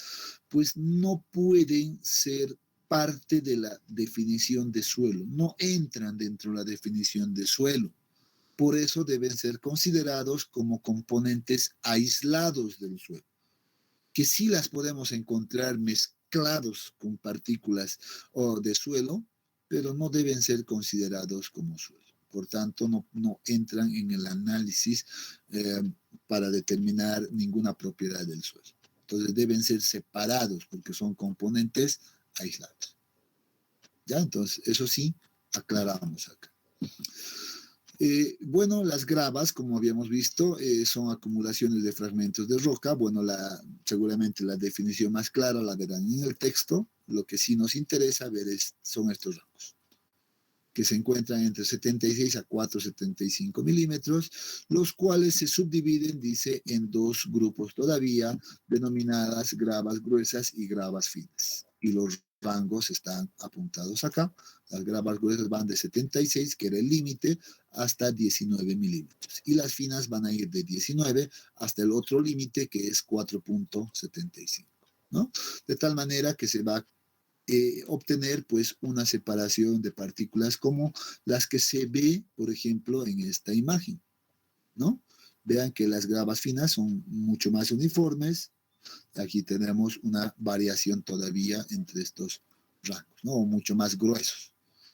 pues no pueden ser parte de la definición de suelo, no entran dentro de la definición de suelo. Por eso deben ser considerados como componentes aislados del suelo, que sí las podemos encontrar mezclados con partículas de suelo, pero no deben ser considerados como suelo. Por tanto, no entran en el análisis para determinar ninguna propiedad del suelo. Entonces, deben ser separados porque son componentes aislados. ¿Ya? Entonces, eso sí, aclaramos acá. Bueno, las gravas, como habíamos visto, son acumulaciones de fragmentos de roca. Bueno, seguramente la definición más clara la verán en el texto. Lo que sí nos interesa ver son estos rangos, que se encuentran entre 76 a 475 milímetros, los cuales se subdividen, dice, en dos grupos todavía, denominadas gravas gruesas y gravas finas. Y los rangos están apuntados acá. Las gravas gruesas van de 76, que era el límite, hasta 19 milímetros. Y las finas van a ir de 19 hasta el otro límite, que es 4.75, ¿no? De tal manera que se va a obtener pues una separación de partículas como las que se ve, por ejemplo, en esta imagen, ¿no? Vean que las gravas finas son mucho más uniformes. Aquí tenemos una variación todavía entre estos rangos, ¿no? O mucho más gruesos.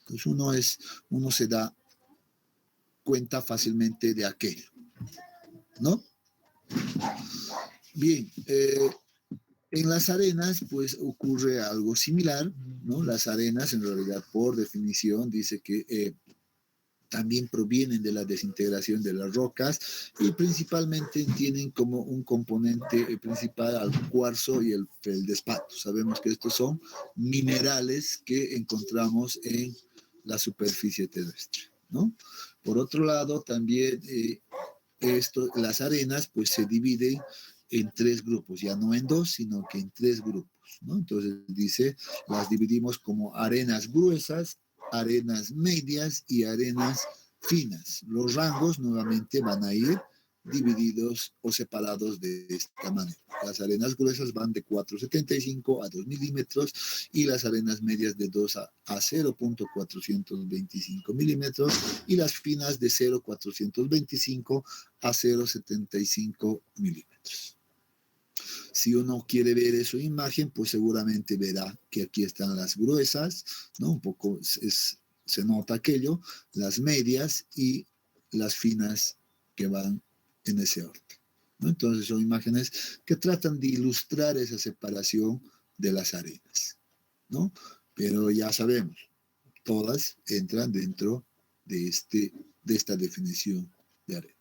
Entonces uno se da cuenta fácilmente de aquello, ¿no? Bien, en las arenas, pues ocurre algo similar, ¿no? Las arenas, en realidad, por definición, dice que también provienen de la desintegración de las rocas y principalmente tienen como un componente principal al cuarzo y el feldespato. Sabemos que estos son minerales que encontramos en la superficie terrestre, ¿no? Por otro lado, también las arenas, pues se dividen en tres grupos, ya no en dos, sino que en tres grupos, ¿no? Entonces dice, las dividimos como arenas gruesas, arenas medias y arenas finas. Los rangos nuevamente van a ir divididos o separados de esta manera. Las arenas gruesas van de 4,75 a 2 milímetros y las arenas medias de 2 a 0,425 milímetros y las finas de 0,425 a 0,75 milímetros. Si uno quiere ver eso en imagen, pues seguramente verá que aquí están las gruesas, ¿no? Un poco se nota aquello, las medias y las finas que van en ese orden, ¿no? Entonces son imágenes que tratan de ilustrar esa separación de las arenas, ¿no? Pero ya sabemos, todas entran dentro de esta definición de arenas.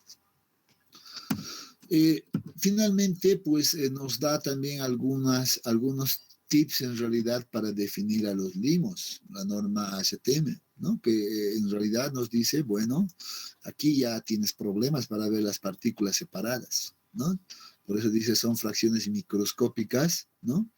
Finalmente, pues nos da también algunos tips en realidad para definir a los limos, la norma ASTM, ¿no? Que en realidad nos dice, bueno, aquí ya tienes problemas para ver las partículas separadas, ¿no? Por eso dice son fracciones microscópicas, ¿no?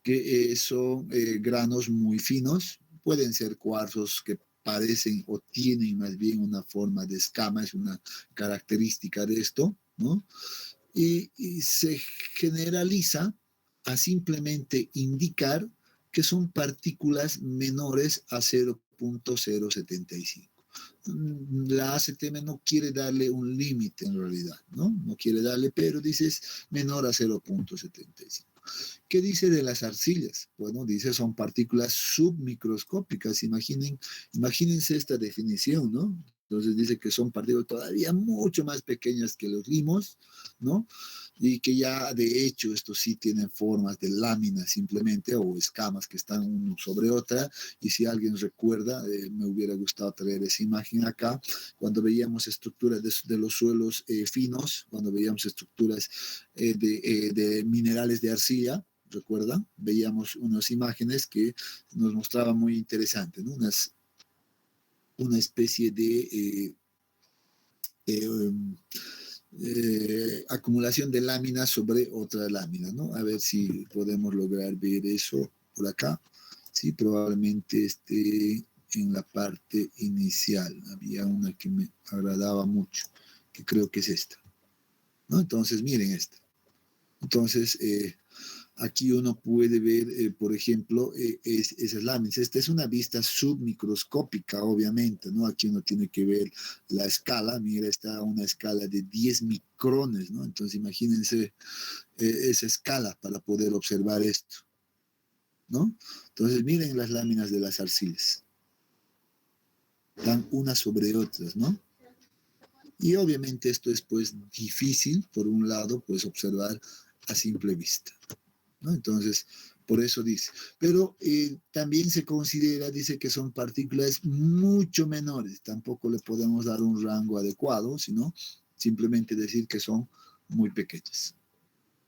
Que son granos muy finos, pueden ser cuarzos que parecen o tienen más bien una forma de escama, es una característica de esto, ¿no? Y se generaliza a simplemente indicar que son partículas menores a 0,075. La ACTM no quiere darle un límite en realidad, ¿no? No quiere darle, pero dices menor a 0,75. ¿Qué dice de las arcillas? Bueno, dice son partículas submicroscópicas. Imagínense esta definición, ¿no? Entonces dice que son partículas todavía mucho más pequeñas que los limos, ¿no? Y que ya de hecho estos sí tienen formas de láminas simplemente o escamas que están uno sobre otra. Y si alguien recuerda, me hubiera gustado traer esa imagen acá, cuando veíamos estructuras de los suelos finos, cuando veíamos estructuras de minerales de arcilla, ¿recuerdan? Veíamos unas imágenes que nos mostraban muy interesantes, ¿no? Una especie de acumulación de láminas sobre otra lámina, ¿no? A ver si podemos lograr ver eso por acá. Sí, probablemente esté en la parte inicial. Había una que me agradaba mucho, que creo que es esta, ¿no? Entonces, miren esta. Entonces, aquí uno puede ver, por ejemplo, esas láminas. Esta es una vista submicroscópica, obviamente, ¿no? Aquí uno tiene que ver la escala. Mira, está una escala de 10 micrones, ¿no? Entonces, imagínense esa escala para poder observar esto, ¿no? Entonces, miren las láminas de las arcillas. Están unas sobre otras, ¿no? Y obviamente esto es, pues, difícil, por un lado, pues, observar a simple vista, ¿no? Entonces, por eso dice. Pero también se considera, dice que son partículas mucho menores. Tampoco le podemos dar un rango adecuado, sino simplemente decir que son muy pequeñas.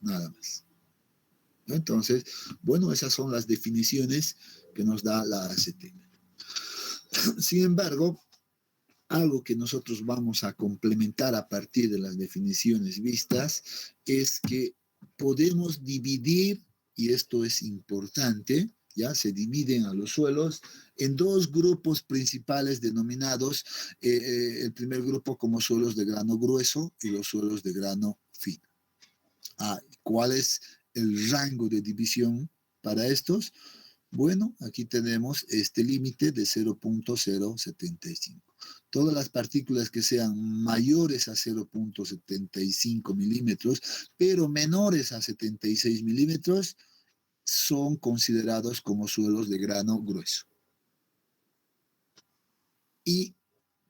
Nada más, ¿no? Entonces, bueno, esas son las definiciones que nos da la ACTM. Sin embargo, algo que nosotros vamos a complementar a partir de las definiciones vistas es que podemos dividir, y esto es importante, ya se dividen a los suelos en dos grupos principales denominados, el primer grupo como suelos de grano grueso y los suelos de grano fino. ¿Cuál es el rango de división para estos? Bueno, aquí tenemos este límite de 0,075. Todas las partículas que sean mayores a 0,75 milímetros, pero menores a 76 milímetros, son considerados como suelos de grano grueso. Y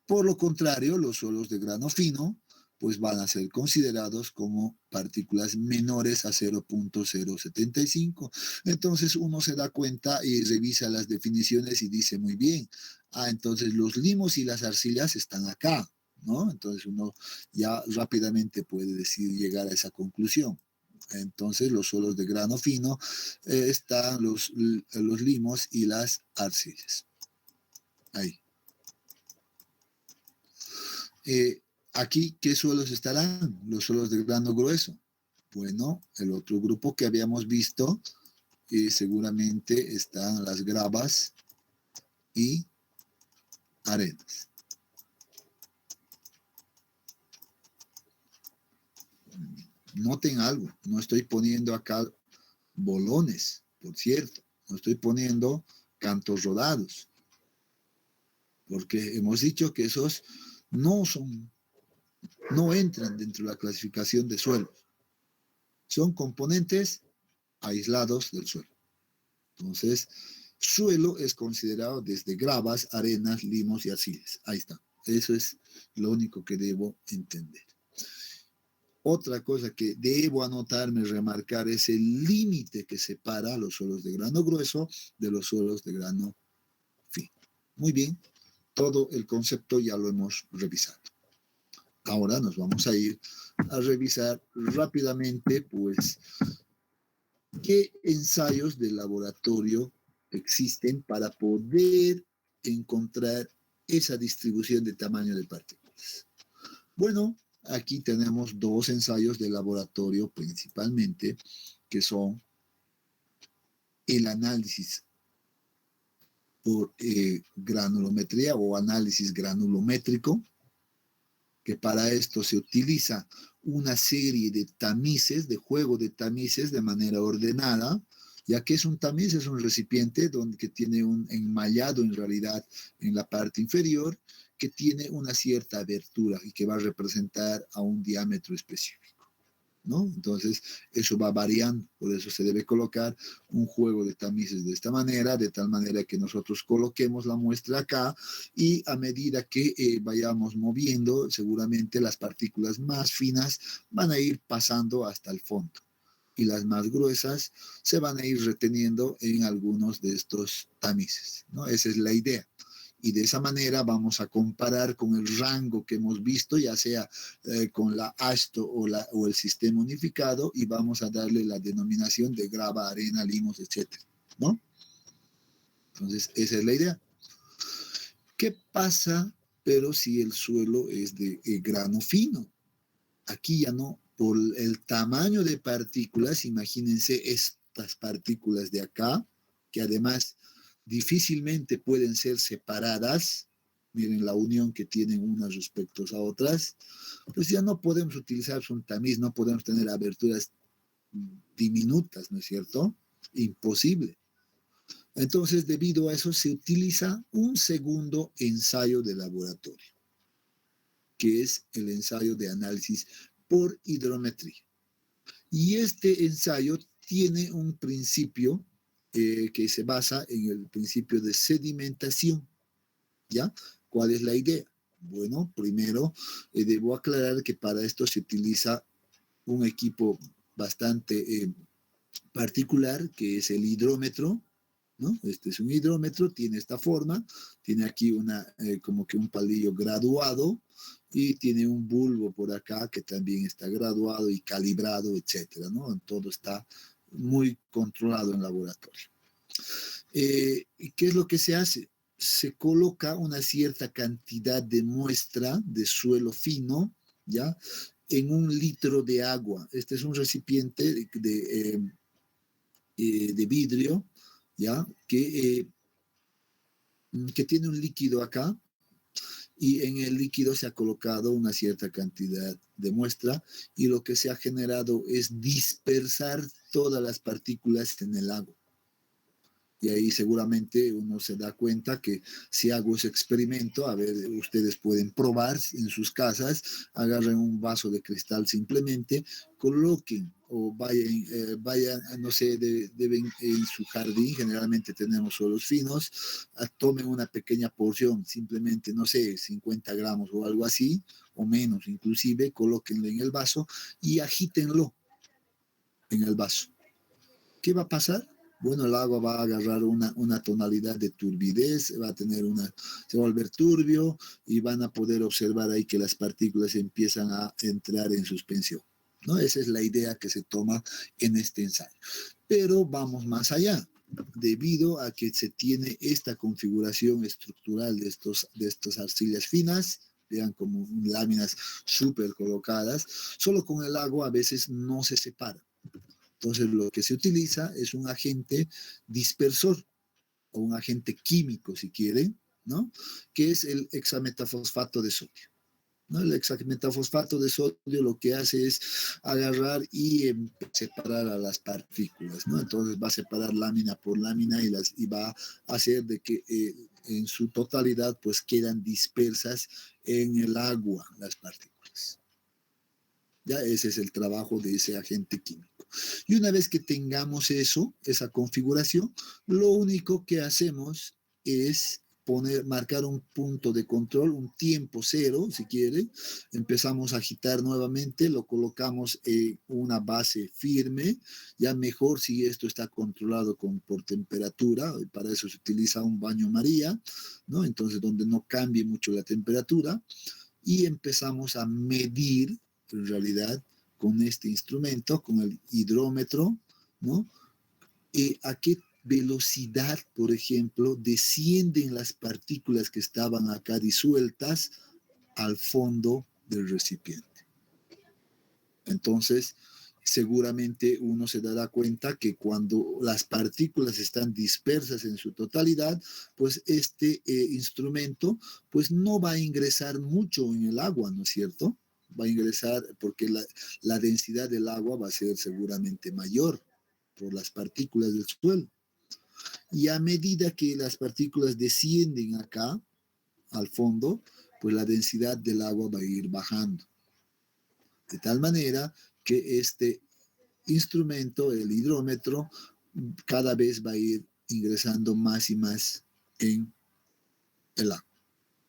por lo contrario, los suelos de grano fino, pues van a ser considerados como partículas menores a 0,075. Entonces uno se da cuenta y revisa las definiciones y dice muy bien, entonces los limos y las arcillas están acá, ¿no? Entonces uno ya rápidamente puede llegar a esa conclusión. Entonces los suelos de grano fino están los limos y las arcillas. Ahí. Aquí, ¿qué suelos estarán? Los suelos de grano grueso. Bueno, el otro grupo que habíamos visto, seguramente están las gravas y arenas. Noten algo, no estoy poniendo acá bolones, por cierto, no estoy poniendo cantos rodados, porque hemos dicho que esos no son, no entran dentro de la clasificación de suelos, son componentes aislados del suelo. Entonces, suelo es considerado desde gravas, arenas, limos y arcillas. Ahí está. Eso es lo único que debo entender. Otra cosa que debo anotarme, remarcar, es el límite que separa los suelos de grano grueso de los suelos de grano fino. Muy bien, todo el concepto ya lo hemos revisado. Ahora nos vamos a ir a revisar rápidamente, pues, qué ensayos de laboratorio existen para poder encontrar esa distribución de tamaño de partículas. Bueno, aquí tenemos dos ensayos de laboratorio principalmente, que son el análisis por granulometría o análisis granulométrico, que para esto se utiliza una serie de tamices, de juego de tamices de manera ordenada, ya que es un tamiz, es un recipiente que tiene un enmallado en realidad en la parte inferior, que tiene una cierta abertura y que va a representar a un diámetro específico, ¿no? Entonces, eso va variando, por eso se debe colocar un juego de tamices de esta manera, de tal manera que nosotros coloquemos la muestra acá y a medida que vayamos moviendo, seguramente las partículas más finas van a ir pasando hasta el fondo y las más gruesas se van a ir reteniendo en algunos de estos tamices, ¿no? Esa es la idea. Y de esa manera vamos a comparar con el rango que hemos visto, ya sea con la ASTO o el sistema unificado, y vamos a darle la denominación de grava, arena, limos, etc., ¿no? Entonces, esa es la idea. ¿Qué pasa, pero si el suelo es de grano fino? Aquí ya no, por el tamaño de partículas, imagínense estas partículas de acá, que además difícilmente pueden ser separadas. Miren la unión que tienen unas respecto a otras. Pues ya no podemos utilizar un tamiz, no podemos tener aberturas diminutas, ¿no es cierto? Imposible. Entonces, debido a eso, se utiliza un segundo ensayo de laboratorio, que es el ensayo de análisis por hidrometría. Y este ensayo tiene un principio que se basa en el principio de sedimentación, ¿ya? ¿Cuál es la idea? Bueno, primero debo aclarar que para esto se utiliza un equipo bastante particular, que es el hidrómetro, ¿no? Este es un hidrómetro, tiene esta forma, tiene aquí como que un palillo graduado y tiene un bulbo por acá que también está graduado y calibrado, etcétera, ¿no? Todo está muy controlado en laboratorio. ¿Y qué es lo que se hace? Se coloca una cierta cantidad de muestra de suelo fino, ¿ya? En 1 litro de agua. Este es un recipiente de vidrio, ¿ya? Que tiene un líquido acá, y en el líquido se ha colocado una cierta cantidad de muestra, y lo que se ha generado es dispersar todas las partículas en el agua. Y ahí seguramente uno se da cuenta que si hago ese experimento, a ver, ustedes pueden probar en sus casas, agarren un vaso de cristal simplemente, coloquen o vayan no sé, deben en su jardín, generalmente tenemos suelos finos, tomen una pequeña porción, simplemente, no sé, 50 gramos o algo así, o menos inclusive, colóquenlo en el vaso y agítenlo en el vaso. ¿Qué va a pasar? Bueno, el agua va a agarrar una tonalidad de turbidez, se va a volver turbio y van a poder observar ahí que las partículas empiezan a entrar en suspensión, ¿no? Esa es la idea que se toma en este ensayo. Pero vamos más allá. Debido a que se tiene esta configuración estructural de estas arcillas finas, vean como láminas súper colocadas, solo con el agua a veces no se separan. Entonces, lo que se utiliza es un agente dispersor o un agente químico, si quieren, ¿no? Que es el hexametafosfato de sodio. ¿no? El hexametafosfato de sodio lo que hace es agarrar y separar a las partículas, ¿no? Entonces va a separar lámina por lámina y va a hacer de que en su totalidad pues quedan dispersas en el agua las partículas. Ya ese es el trabajo de ese agente químico. Y una vez que tengamos eso, esa configuración, lo único que hacemos es marcar un punto de control, un tiempo cero, si quieren. Empezamos a agitar nuevamente, lo colocamos en una base firme, ya mejor si esto está controlado por temperatura, y para eso se utiliza un baño María, ¿no? Entonces, donde no cambie mucho la temperatura, y empezamos a medir, en realidad, con este instrumento, con el hidrómetro, ¿no? A qué velocidad, por ejemplo, descienden las partículas que estaban acá disueltas al fondo del recipiente. Entonces, seguramente uno se dará cuenta que cuando las partículas están dispersas en su totalidad, pues este instrumento pues no va a ingresar mucho en el agua, ¿no es cierto? Va a ingresar porque la densidad del agua va a ser seguramente mayor por las partículas del suelo. Y a medida que las partículas descienden acá, al fondo, pues la densidad del agua va a ir bajando. De tal manera que este instrumento, el hidrómetro, cada vez va a ir ingresando más y más en el agua,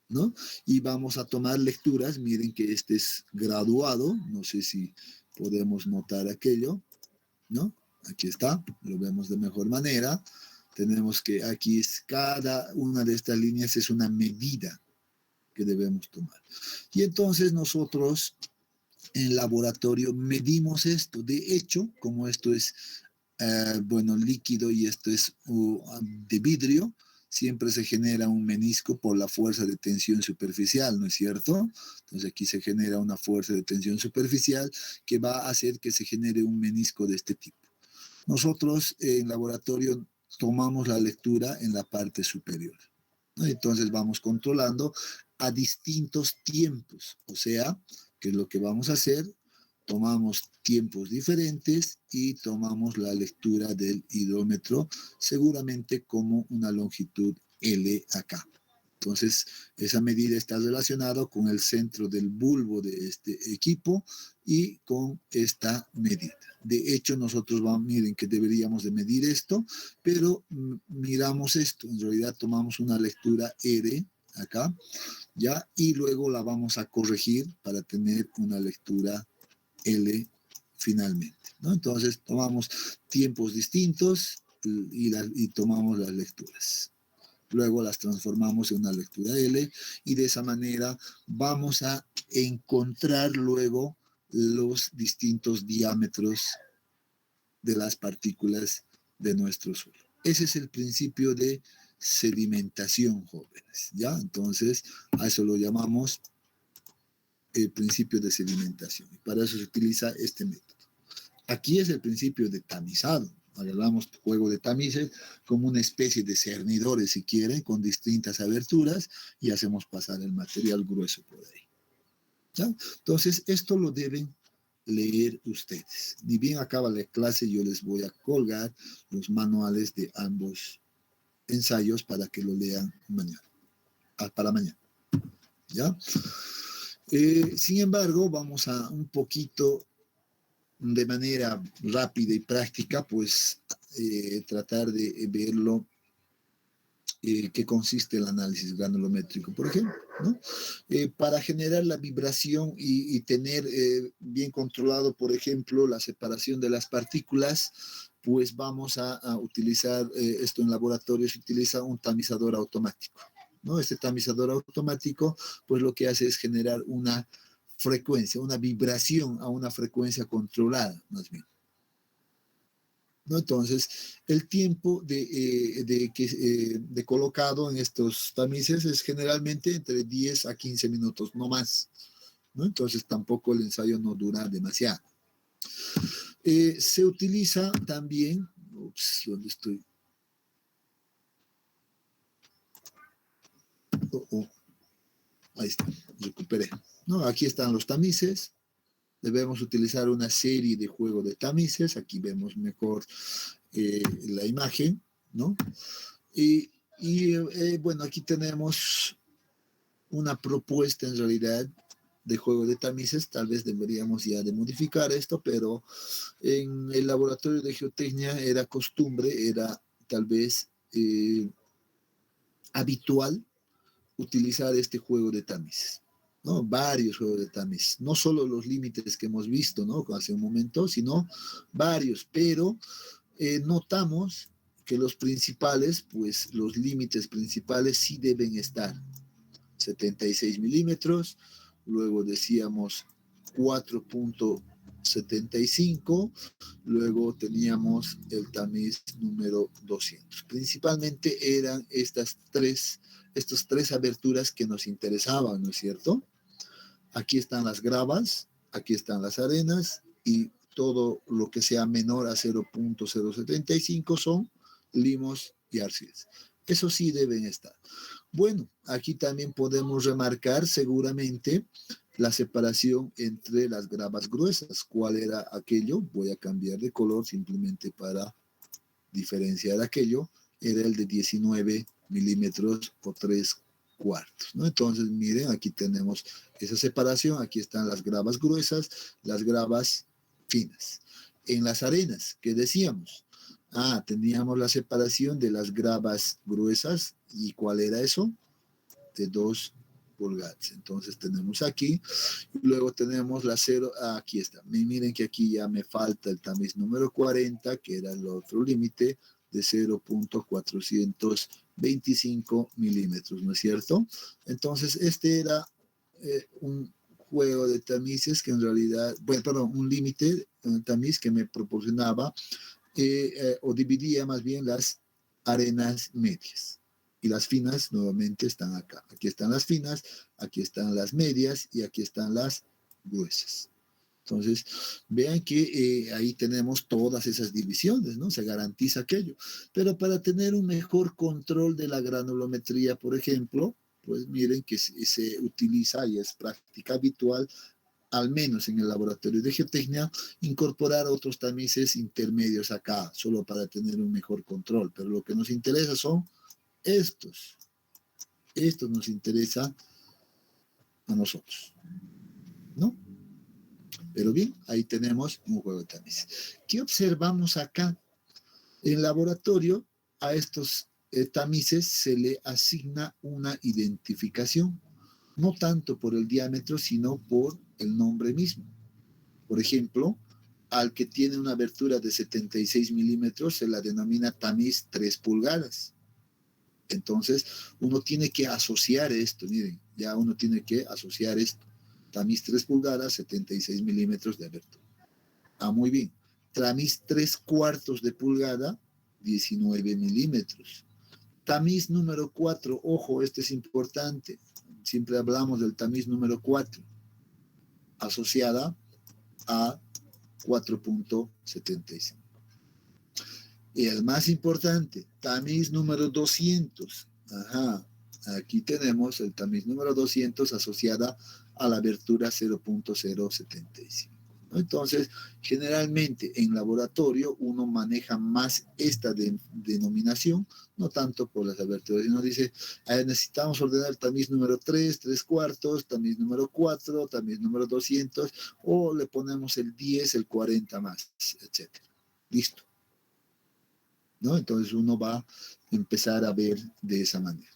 ¿no? Y vamos a tomar lecturas. Miren que este es graduado. No sé si podemos notar aquello, ¿no? Aquí está, lo vemos de mejor manera. Tenemos que aquí cada una de estas líneas es una medida que debemos tomar. Y entonces nosotros en laboratorio medimos esto. De hecho, como esto es, bueno, líquido y esto es de vidrio, siempre se genera un menisco por la fuerza de tensión superficial, ¿no es cierto? Entonces aquí se genera una fuerza de tensión superficial que va a hacer que se genere un menisco de este tipo. Nosotros en laboratorio tomamos la lectura en la parte superior, ¿no? Entonces vamos controlando a distintos tiempos, o sea, ¿qué es lo que vamos a hacer? Tomamos tiempos diferentes y tomamos la lectura del hidrómetro, seguramente como una longitud L acá. Entonces, esa medida está relacionada con el centro del bulbo de este equipo y con esta medida. De hecho, nosotros miren que deberíamos de medir esto, pero miramos esto. En realidad tomamos una lectura R acá, ¿ya? Y luego la vamos a corregir para tener una lectura L finalmente, ¿no? Entonces, tomamos tiempos distintos y tomamos las lecturas. Luego las transformamos en una lectura L y de esa manera vamos a encontrar luego los distintos diámetros de las partículas de nuestro suelo. Ese es el principio de sedimentación, jóvenes, ¿ya? Entonces, a eso lo llamamos el principio de sedimentación. Y para eso se utiliza este método. Aquí es el principio de tamizado. Agarramos juego de tamices como una especie de cernidores, si quieren, con distintas aberturas y hacemos pasar el material grueso por ahí. ¿Ya? Entonces, esto lo deben leer ustedes. Ni bien acaba la clase, yo les voy a colgar los manuales de ambos ensayos para que lo lean mañana, para mañana. ¿Ya? Sin embargo, vamos a un poquito de manera rápida y práctica, pues tratar de verlo, qué consiste el análisis granulométrico, por ejemplo, ¿no? Para generar la vibración y tener bien controlado, por ejemplo, la separación de las partículas, pues vamos a utilizar, esto en laboratorio se utiliza un tamizador automático, ¿no? Este tamizador automático, pues lo que hace es generar una frecuencia, una vibración a una frecuencia controlada, más bien, ¿no? Entonces, el tiempo de colocado en estos tamices es generalmente entre 10 a 15 minutos, no más, ¿no? Entonces, tampoco el ensayo no dura demasiado. Se utiliza también, ¿dónde estoy? Ahí está, recuperé. ¿No? Aquí están los tamices. Debemos utilizar una serie de juegos de tamices. Aquí vemos mejor la imagen, ¿no? Bueno, aquí tenemos una propuesta en realidad de juego de tamices. Tal vez deberíamos ya de modificar esto, pero en el laboratorio de geotecnia era costumbre, era tal vez habitual utilizar este juego de tamices, ¿no? Varios juegos de tamices, no solo los límites que hemos visto, ¿no? Hace un momento, sino varios, pero notamos que los principales, pues los límites principales sí deben estar 76 milímetros, luego decíamos 4.75, luego teníamos el tamiz número 200. Principalmente eran estas tres aberturas que nos interesaban, ¿no es cierto? Aquí están las gravas, aquí están las arenas y todo lo que sea menor a 0.075 son limos y arcillas. Eso sí deben estar. Bueno, aquí también podemos remarcar seguramente la separación entre las gravas gruesas. ¿Cuál era aquello? Voy a cambiar de color simplemente para diferenciar aquello. Era el de 19 milímetros por 3/4, ¿no? Entonces, miren, aquí tenemos esa separación. Aquí están las gravas gruesas, las gravas finas. En las arenas, ¿qué decíamos? Teníamos la separación de las gravas gruesas. ¿Y cuál era eso? De 2 pulgadas. Entonces tenemos aquí. Luego tenemos la 0. Aquí está. Miren que aquí ya me falta el tamiz número 40, que era el otro límite de 0.425 milímetros, ¿no es cierto? Entonces este era un juego de tamices que en realidad, bueno, perdón, un límite, un tamiz que me proporcionaba o dividía más bien las arenas medias. Y las finas nuevamente están acá. Aquí están las finas, aquí están las medias y aquí están las gruesas. Entonces, vean que ahí tenemos todas esas divisiones, ¿no? Se garantiza aquello. Pero para tener un mejor control de la granulometría, por ejemplo, pues miren que se utiliza y es práctica habitual, al menos en el laboratorio de geotecnia, incorporar otros tamices intermedios acá, solo para tener un mejor control. Pero lo que nos interesa son estos. Esto nos interesa a nosotros, ¿no? Pero bien, ahí tenemos un juego de tamices. ¿Qué observamos acá? En laboratorio, a estos tamices se le asigna una identificación, no tanto por el diámetro, sino por el nombre mismo. Por ejemplo, al que tiene una abertura de 76 milímetros se la denomina tamiz 3 pulgadas. Entonces, uno tiene que asociar esto, miren, ya uno tiene que asociar esto. Tamiz 3 pulgadas, 76 milímetros de abertura. Muy bien. Tamiz 3/4 de pulgada, 19 milímetros. Tamiz número 4, ojo, este es importante. Siempre hablamos del tamiz número 4, asociada a 4.75. Y el más importante, tamiz número 200. Aquí tenemos el tamiz número 200 asociada a la abertura 0.075. Entonces, generalmente en laboratorio uno maneja más esta denominación, no tanto por las aberturas. Uno dice, necesitamos ordenar tamiz número 3, 3/4, tamiz número 4, tamiz número 200, o le ponemos el 10, el 40 más, etc. Listo, ¿no? Entonces uno va a empezar a ver de esa manera.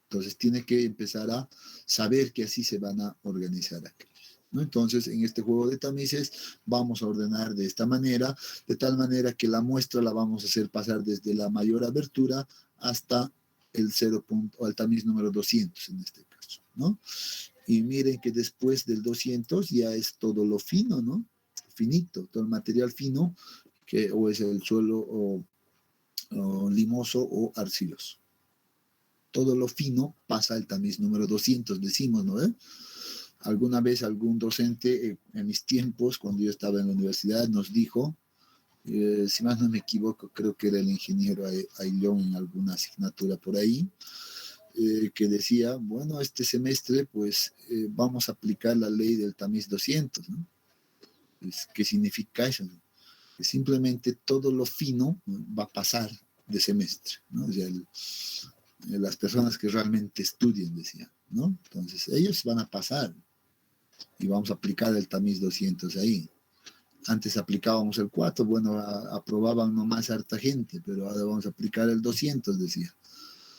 Entonces tiene que empezar a saber que así se van a organizar aquellos, ¿no? Entonces en este juego de tamices vamos a ordenar de esta manera, de tal manera que la muestra la vamos a hacer pasar desde la mayor abertura hasta el 0. O el tamiz número 200 en este caso, ¿no? Y miren que después del 200 ya es todo lo fino, ¿no? Finito, todo el material fino, que o es el suelo o limoso o arcilloso. Todo lo fino pasa al tamiz número 200, decimos, ¿no? Alguna vez algún docente en mis tiempos, cuando yo estaba en la universidad, nos dijo, si más no me equivoco, creo que era el ingeniero Ayllón en alguna asignatura por ahí, que decía, bueno, este semestre pues vamos a aplicar la ley del tamiz 200, ¿no? ¿Qué significa eso? Que simplemente todo lo fino va a pasar de semestre, ¿no? O sea, las personas que realmente estudian, decía, ¿no? Entonces, ellos van a pasar y vamos a aplicar el tamiz 200 ahí. Antes aplicábamos el 4, bueno, aprobaban nomás harta gente, pero ahora vamos a aplicar el 200, decía.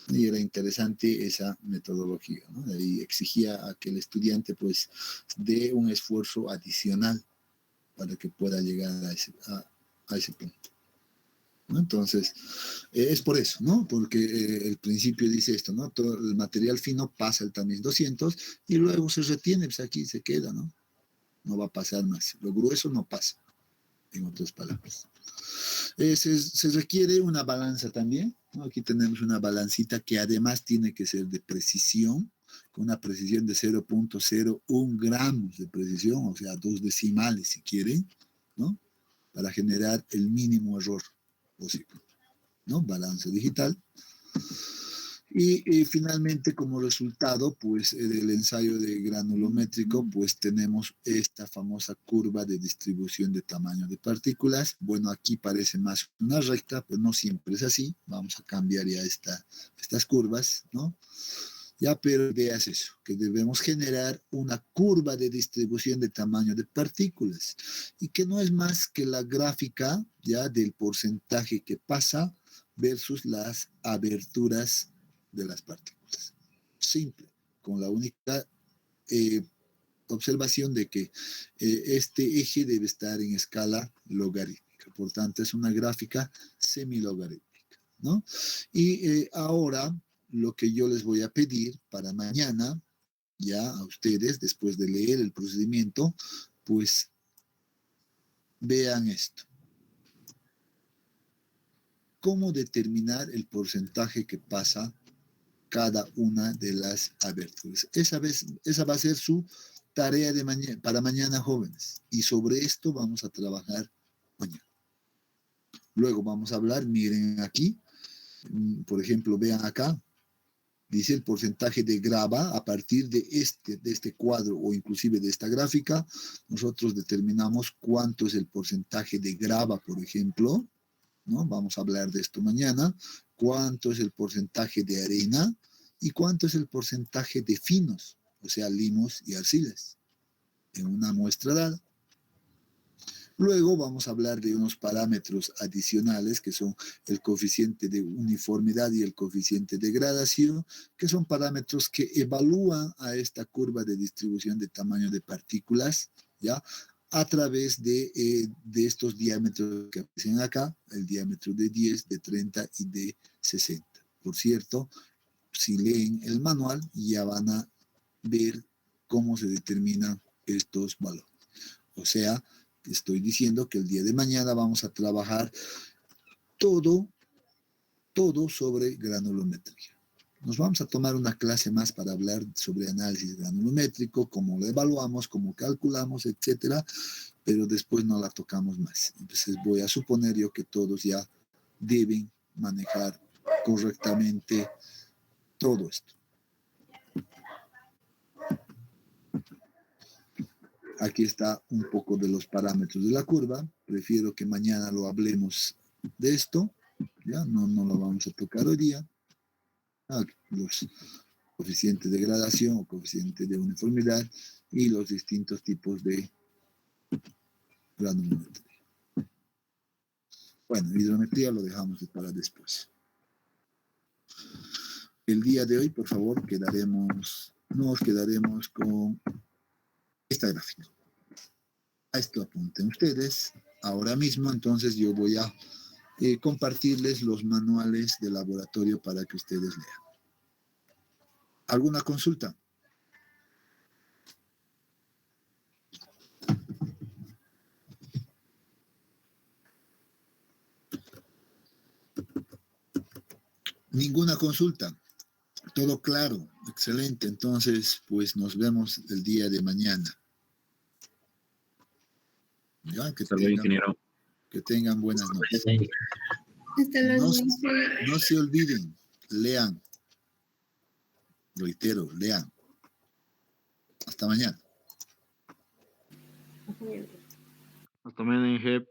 Y era interesante esa metodología, ¿no? Y exigía a que el estudiante pues dé un esfuerzo adicional para que pueda llegar a ese punto, ¿no? Entonces, es por eso, ¿no? Porque el principio dice esto, ¿no? Todo el material fino pasa el tamiz 200 y luego se retiene, pues aquí se queda, ¿no? No va a pasar más. Lo grueso no pasa, en otras palabras. Se requiere una balanza también, ¿no? Aquí tenemos una balancita que además tiene que ser de precisión, con una precisión de 0.01 gramos de precisión, o sea, 2 decimales si quieren, ¿no? Para generar el mínimo error posible, ¿no? Balanza digital. Y finalmente, como resultado, pues, del ensayo de granulométrico, pues tenemos esta famosa curva de distribución de tamaño de partículas. Bueno, aquí parece más una recta, pero no siempre es así. Vamos a cambiar ya estas curvas, ¿no? Ya, pero veas eso, que debemos generar una curva de distribución de tamaño de partículas y que no es más que la gráfica ya del porcentaje que pasa versus las aberturas de las partículas. Simple, con la única observación de que este eje debe estar en escala logarítmica. Por tanto, es una gráfica semilogarítmica, ¿no? Y ahora lo que yo les voy a pedir para mañana, ya a ustedes, después de leer el procedimiento, pues vean esto. ¿Cómo determinar el porcentaje que pasa cada una de las aberturas? Esa va a ser su tarea para mañana, jóvenes. Y sobre esto vamos a trabajar mañana. Luego vamos a hablar, miren aquí, por ejemplo, vean acá, dice el porcentaje de grava a partir de este cuadro o inclusive de esta gráfica. Nosotros determinamos cuánto es el porcentaje de grava, por ejemplo, ¿no? Vamos a hablar de esto mañana. Cuánto es el porcentaje de arena y cuánto es el porcentaje de finos, o sea, limos y arcilas, en una muestra dada. Luego vamos a hablar de unos parámetros adicionales que son el coeficiente de uniformidad y el coeficiente de gradación, que son parámetros que evalúan a esta curva de distribución de tamaño de partículas, ¿ya? A través de estos diámetros que aparecen acá, el diámetro de 10, de 30 y de 60. Por cierto, si leen el manual ya van a ver cómo se determinan estos valores. O sea, estoy diciendo que el día de mañana vamos a trabajar todo sobre granulometría. Nos vamos a tomar una clase más para hablar sobre análisis granulométrico, cómo lo evaluamos, cómo calculamos, etcétera, pero después no la tocamos más. Entonces voy a suponer yo que todos ya deben manejar correctamente todo esto. Aquí está un poco de los parámetros de la curva. Prefiero que mañana lo hablemos de esto. Ya no lo vamos a tocar hoy día. Los coeficientes de gradación o coeficientes de uniformidad y los distintos tipos de granulometría. Bueno, hidrometría lo dejamos para después. El día de hoy, por favor, nos quedaremos con esta gráfica. A esto apunten ustedes ahora mismo, entonces yo voy a compartirles los manuales de laboratorio para que ustedes lean. ¿Alguna consulta? Ninguna consulta. Todo claro, excelente. Entonces, pues nos vemos el día de mañana. Ya, que tengan buenas noches. No se olviden, lean. Reitero, lean. Hasta mañana. Hasta mañana, Inge.